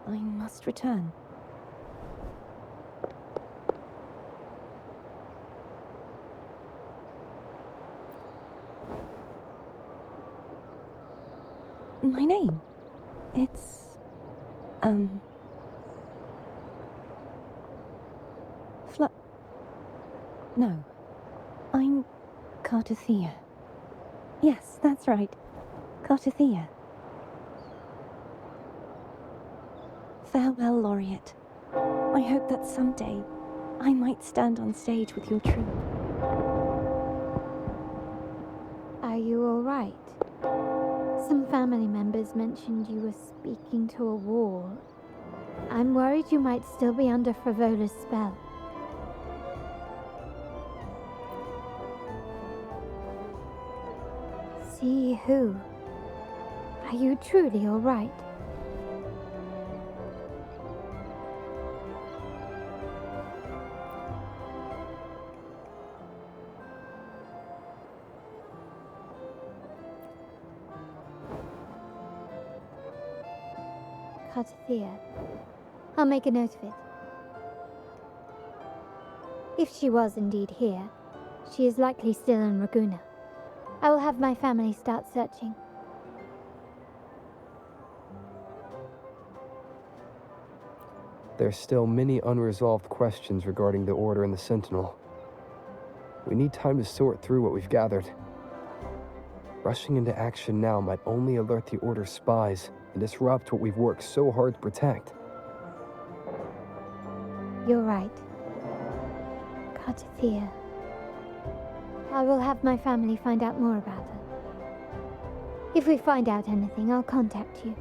I must return. My name? It's No. I'm Cartothea. Yes, that's right. Cartothea. Farewell, Laureate. I hope that someday I might stand on stage with your troupe. Are you all right? Some family members mentioned you were speaking to a wall. I'm worried you might still be under Frivola's spell. See who? Are you truly all right? Cartothea. I'll make a note of it. If she was indeed here, she is likely still in Ragusa. I will have my family start searching. There's still many unresolved questions regarding the Order and the Sentinel. We need time to sort through what we've gathered. Rushing into action now might only alert the Order's spies and disrupt what we've worked so hard to protect. You're right. Cartothea. I will have my family find out more about her. If we find out anything, I'll contact you,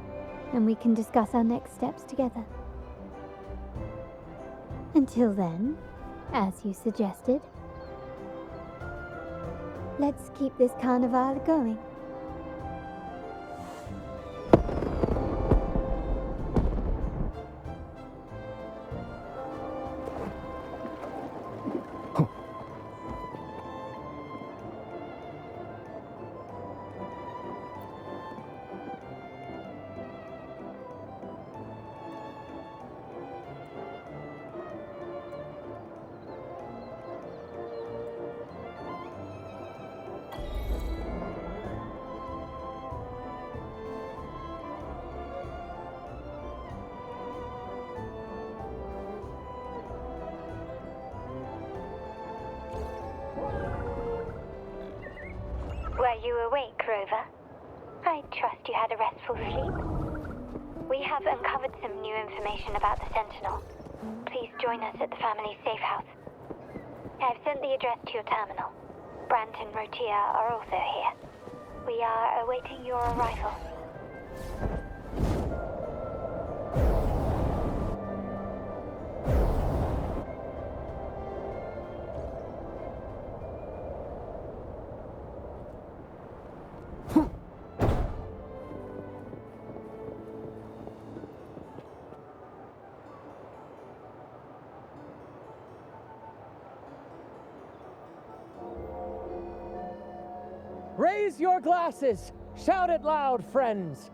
and we can discuss our next steps together. Until then, as you suggested, let's keep this carnival going. Were you awake, Rover? I trust you had a restful sleep. We have uncovered some new information about the Sentinel. Please join us at the family's safe house. I've sent the address to your terminal. Brant and Rotia are also here. We are awaiting your arrival. Raise your glasses! Shout it loud, friends!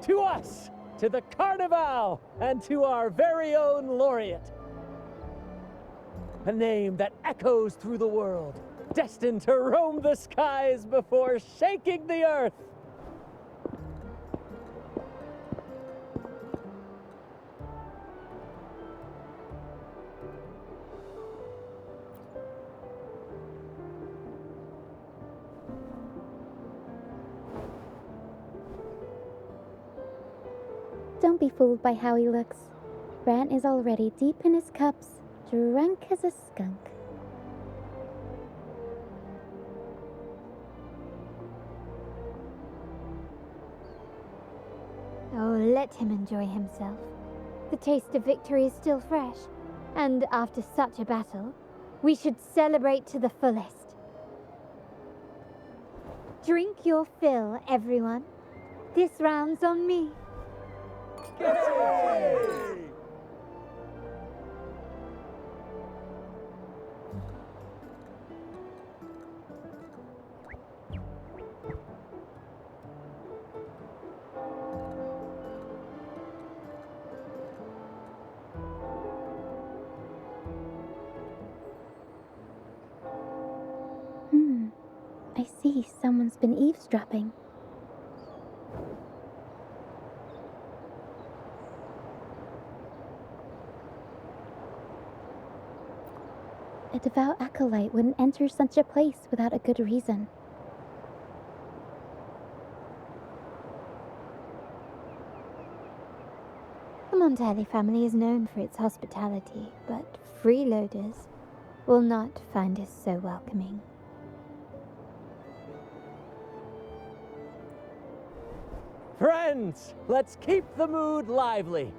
To us! To the Carnival! And to our very own Laureate! A name that echoes through the world, destined to roam the skies before shaking the earth! Don't be fooled by how he looks. Brant is already deep in his cups, drunk as a skunk. Oh, let him enjoy himself. The taste of victory is still fresh, and after such a battle, we should celebrate to the fullest. Drink your fill, everyone. This round's on me. Yay! I see someone's been eavesdropping. A devout acolyte wouldn't enter such a place without a good reason. The Montelli family is known for its hospitality, but freeloaders will not find us so welcoming. Friends, let's keep the mood lively.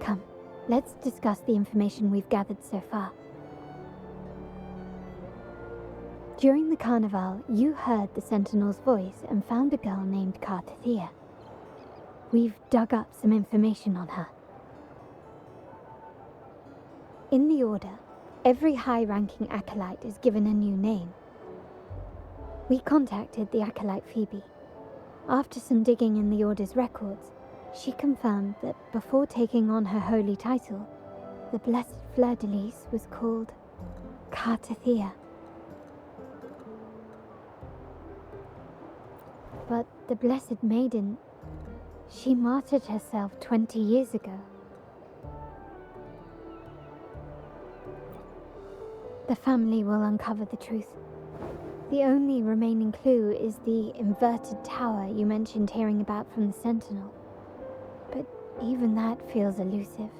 Come, let's discuss the information we've gathered so far. During the carnival, you heard the Sentinel's voice and found a girl named Cartathea. We've dug up some information on her. In the Order, every high-ranking acolyte is given a new name. We contacted the acolyte Phoebe. After some digging in the Order's records, she confirmed that before taking on her holy title, the Blessed Fleur-de-Lis was called Cartathea. But the Blessed Maiden, she martyred herself 20 years ago. The family will uncover the truth. The only remaining clue is the inverted tower you mentioned hearing about from the Sentinel. But even that feels elusive.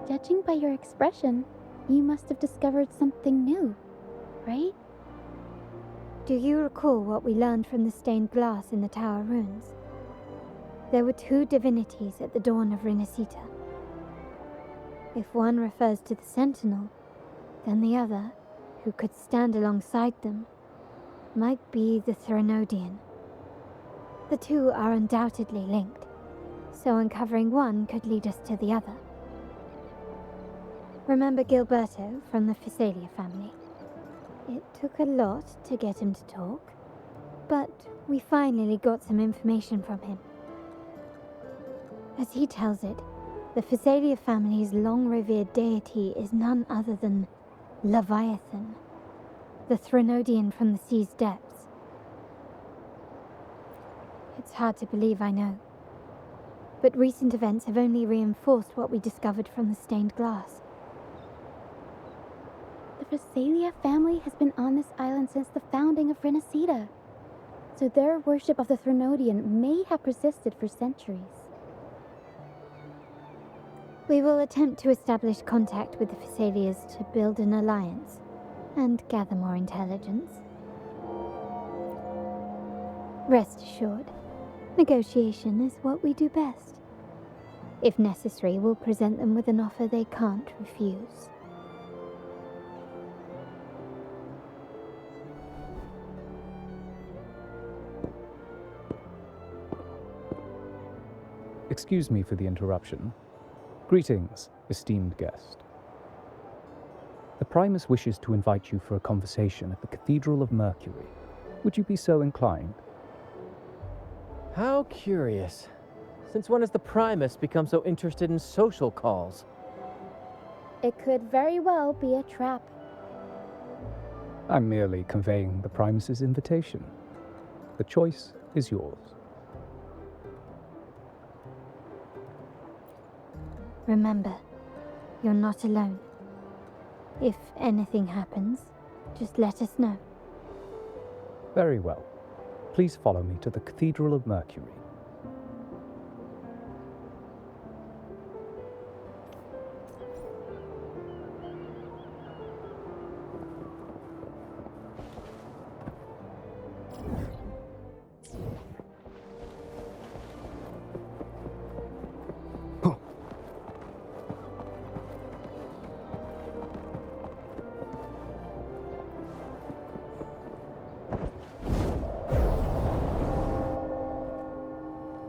Judging by your expression, you must have discovered something new, right? Do you recall what we learned from the stained glass in the tower ruins? There were two divinities at the dawn of Rinascita. If one refers to the Sentinel, then the other, who could stand alongside them, might be the Threnodian. The two are undoubtedly linked, so uncovering one could lead us to the other. Remember Gilberto from the Phasalia family? It took a lot to get him to talk, but we finally got some information from him. As he tells it, the Phasalia family's long-revered deity is none other than Leviathan, the Threnodian from the sea's depths. It's hard to believe, I know, but recent events have only reinforced what we discovered from the stained glass. The Phasalia family has been on this island since the founding of Rinascita, so their worship of the Threnodian may have persisted for centuries. We will attempt to establish contact with the Phasalias to build an alliance and gather more intelligence. Rest assured, negotiation is what we do best. If necessary, we'll present them with an offer they can't refuse. Excuse me for the interruption. Greetings, esteemed guest. The Primus wishes to invite you for a conversation at the Cathedral of Mercury. Would you be so inclined? How curious. Since when has the Primus become so interested in social calls? It could very well be a trap. I'm merely conveying the Primus's invitation. The choice is yours. Remember, you're not alone. If anything happens, just let us know. Very well. Please follow me to the Cathedral of Mercury.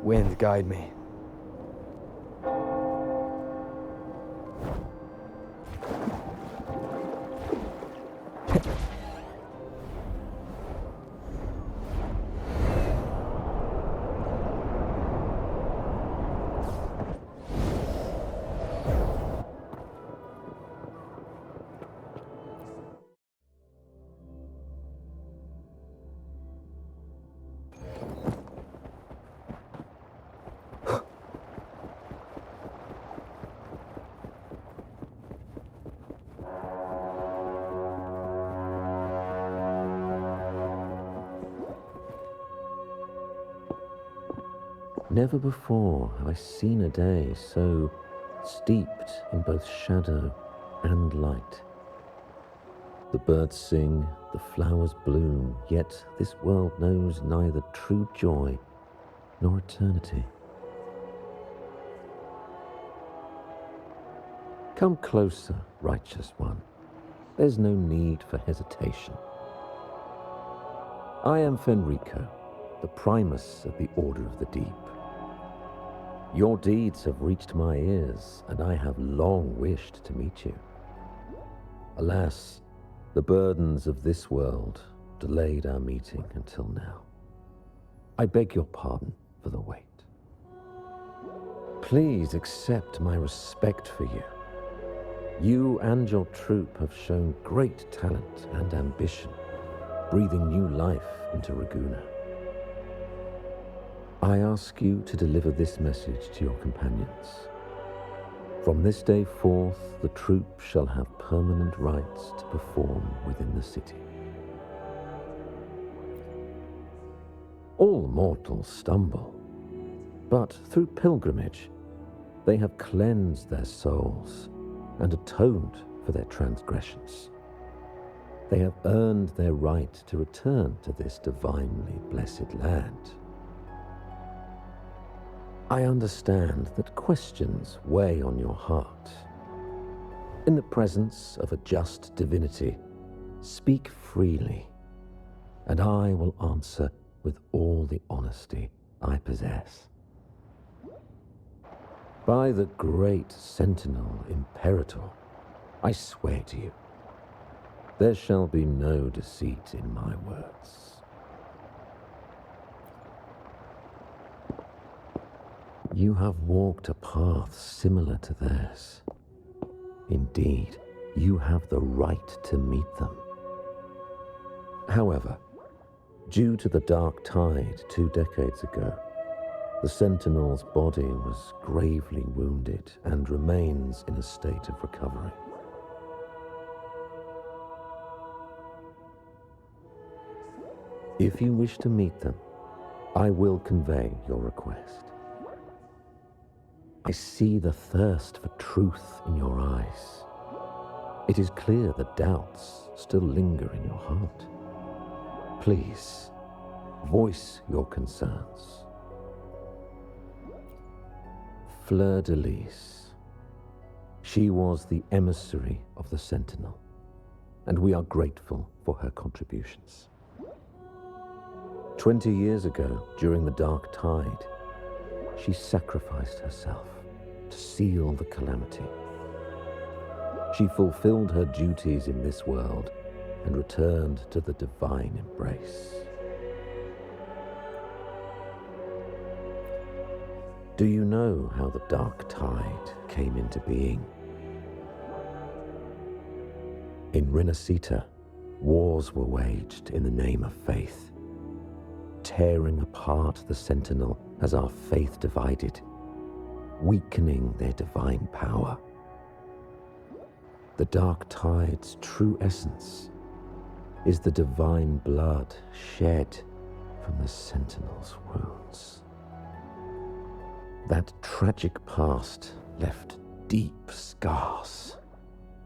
Wind, guide me. Never before have I seen a day so steeped in both shadow and light. The birds sing, the flowers bloom, yet this world knows neither true joy nor eternity. Come closer, righteous one. There's no need for hesitation. I am Fenrico, the Primus of the Order of the Deep. Your deeds have reached my ears, and I have long wished to meet you. Alas, the burdens of this world delayed our meeting until now. I beg your pardon for the wait. Please accept my respect for you. You and your troop have shown great talent and ambition, breathing new life into Ragusa. I ask you to deliver this message to your companions. From this day forth, the troop shall have permanent rights to perform within the city. All mortals stumble, but through pilgrimage, they have cleansed their souls and atoned for their transgressions. They have earned their right to return to this divinely blessed land. I understand that questions weigh on your heart. In the presence of a just divinity, speak freely, and I will answer with all the honesty I possess. By the great Sentinel Imperator, I swear to you, there shall be no deceit in my words. You have walked a path similar to theirs. Indeed, you have the right to meet them. However, due to the Dark Tide 2 decades ago, the Sentinel's body was gravely wounded and remains in a state of recovery. If you wish to meet them, I will convey your request. I see the thirst for truth in your eyes. It is clear that doubts still linger in your heart. Please, voice your concerns. Fleur-de-Lis. She was the emissary of the Sentinel, and we are grateful for her contributions. 20 years ago, during the Dark Tide, she sacrificed herself to seal the calamity. She fulfilled her duties in this world and returned to the divine embrace. Do you know how the Dark Tide came into being? In Rinascita, wars were waged in the name of faith, tearing apart the Sentinel as our faith divided, weakening their divine power. The Dark Tide's true essence is the divine blood shed from the Sentinel's wounds. That tragic past left deep scars,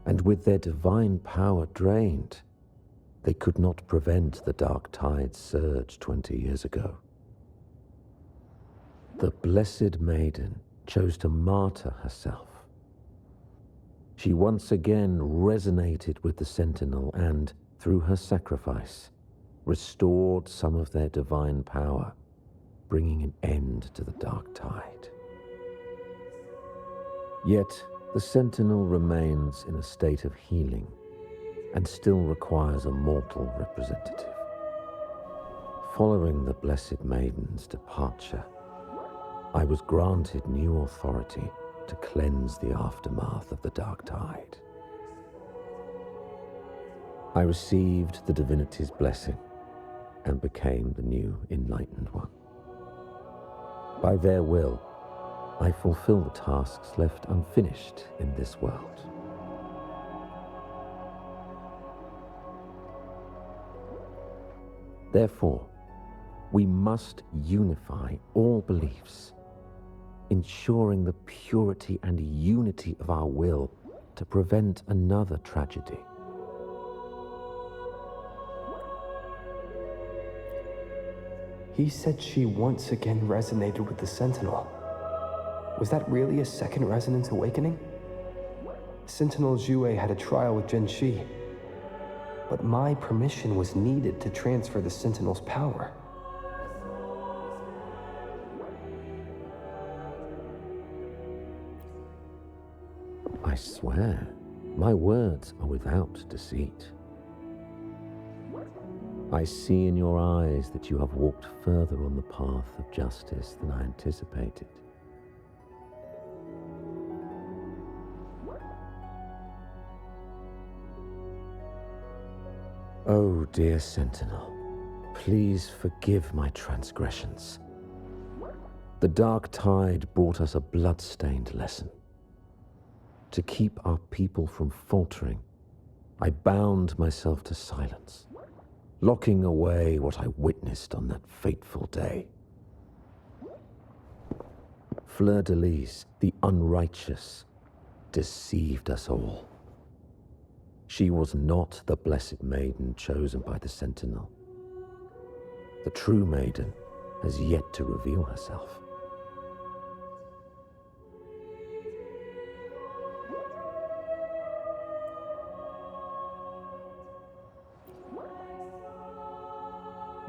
and with their divine power drained, they could not prevent the Dark Tide's surge 20 years ago. The Blessed Maiden chose to martyr herself. She once again resonated with the Sentinel and, through her sacrifice, restored some of their divine power, bringing an end to the Dark Tide. Yet, the Sentinel remains in a state of healing and still requires a mortal representative. Following the Blessed Maiden's departure, I was granted new authority to cleanse the aftermath of the Dark Tide. I received the divinity's blessing and became the new Enlightened One. By their will, I fulfill the tasks left unfinished in this world. Therefore, We must unify all beliefs, ensuring the purity and unity of our will to prevent another tragedy. He said she once again resonated with the Sentinel. Was that really a second resonance awakening? Sentinel Jue had a trial with Genshi, but my permission was needed to transfer the Sentinel's power. I swear, my words are without deceit. I see in your eyes that you have walked further on the path of justice than I anticipated. Oh, dear Sentinel, please forgive my transgressions. The dark tide brought us a blood-stained lesson. To keep our people from faltering, I bound myself to silence, locking away what I witnessed on that fateful day. Fleur-de-Lis, the unrighteous, deceived us all. She was not the blessed maiden chosen by the Sentinel. The true maiden has yet to reveal herself.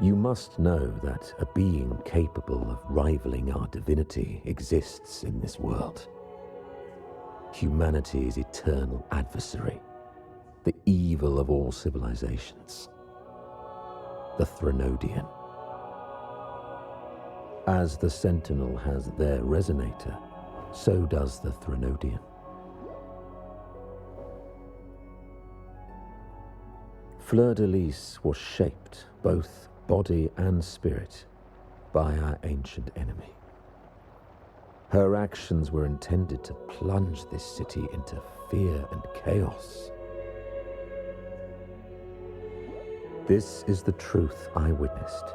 You must know that a being capable of rivaling our divinity exists in this world. Humanity's eternal adversary, the evil of all civilizations, the Threnodian. As the Sentinel has their resonator, so does the Threnodian. Fleur-de-Lis was shaped, both body and spirit, by our ancient enemy. Her actions were intended to plunge this city into fear and chaos. This is the truth I witnessed.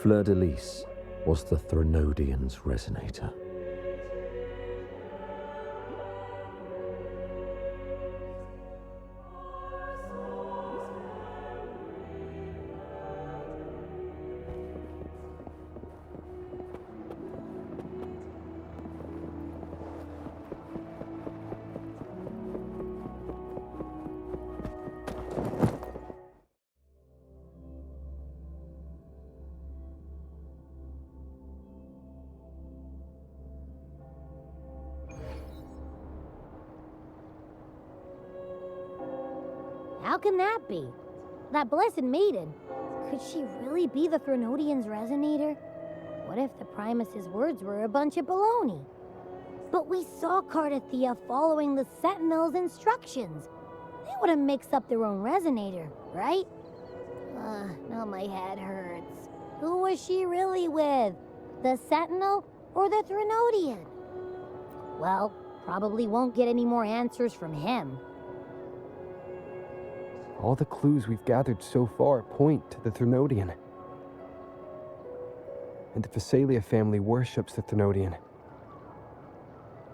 Fleur-de-Lis was the Threnodian's resonator. How can that be? That blessed maiden, could she really be the Threnodian's resonator? What if the Primus's words were a bunch of baloney? But we saw Cardathia following the Sentinel's instructions. They wouldn't mix up their own resonator, right? Now my head hurts. Who was she really with? The Sentinel or the Threnodian? Well, probably won't get any more answers from him. All the clues we've gathered so far point to the Threnodian. And the Phasalia family worships the Threnodian.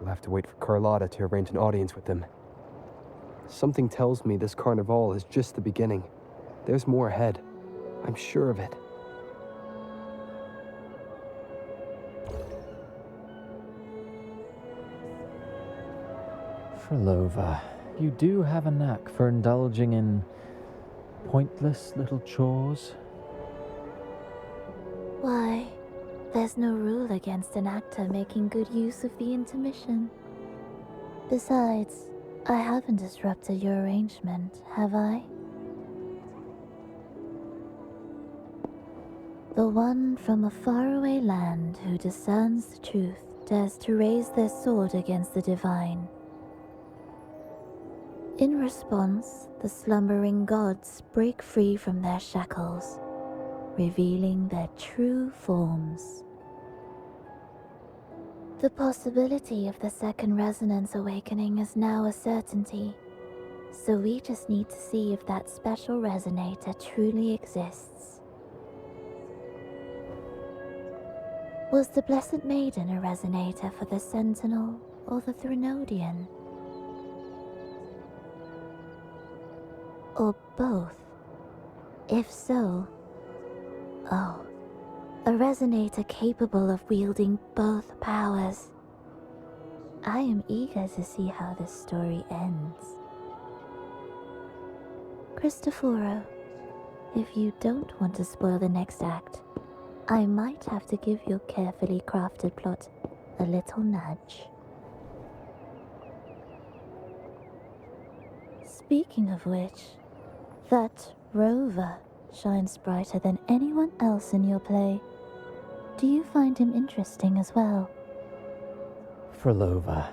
We'll have to wait for Carlotta to arrange an audience with them. Something tells me this carnival is just the beginning. There's more ahead. I'm sure of it. Frolova, you do have a knack for indulging in pointless little chores. Why, there's no rule against an actor making good use of the intermission. Besides, I haven't disrupted your arrangement, have I? The one from a faraway land who discerns the truth dares to raise their sword against the divine. In response, the slumbering gods break free from their shackles, revealing their true forms. The possibility of the second resonance awakening is now a certainty, so we just need to see if that special resonator truly exists. Was the Blessed Maiden a resonator for the Sentinel or the Threnodian? Or both? If so, oh, a resonator capable of wielding both powers. I am eager to see how this story ends. Cristoforo, if you don't want to spoil the next act, I might have to give your carefully crafted plot a little nudge. Speaking of which, that rover shines brighter than anyone else in your play. Do you find him interesting as well? Frolova,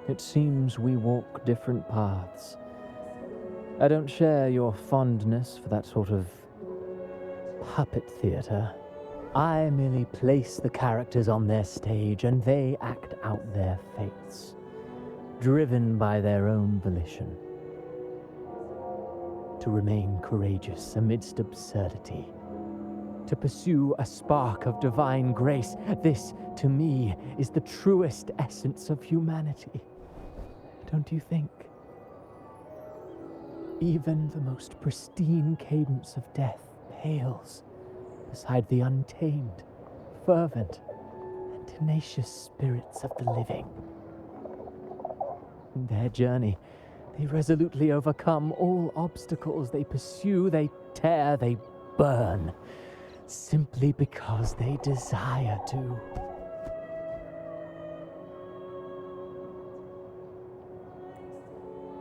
it seems we walk different paths. I don't share your fondness for that sort of puppet theater. I merely place the characters on their stage and they act out their fates, driven by their own volition. To remain courageous amidst absurdity, to pursue a spark of divine grace, this, to me, is the truest essence of humanity. Don't you think? Even the most pristine cadence of death pales beside the untamed, fervent, and tenacious spirits of the living. In their journey, they resolutely overcome all obstacles. They pursue, they tear, they burn, simply because they desire to.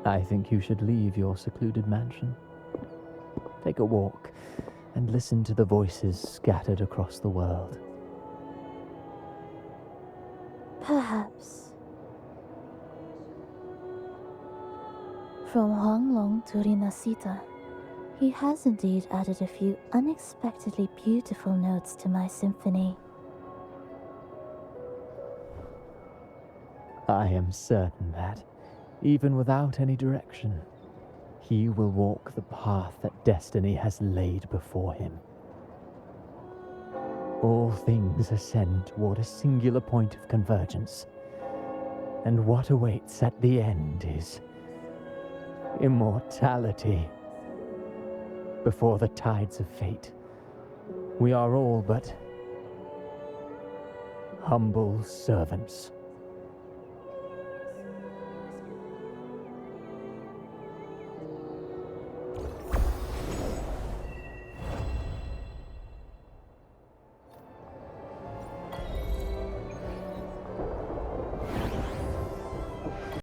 I think you should leave your secluded mansion. Take a walk and listen to the voices scattered across the world. Perhaps. From Huanglong to Rinascita, he has indeed added a few unexpectedly beautiful notes to my symphony. I am certain that, even without any direction, he will walk the path that destiny has laid before him. All things ascend toward a singular point of convergence, and what awaits at the end is immortality. Before the tides of fate, we are all but humble servants.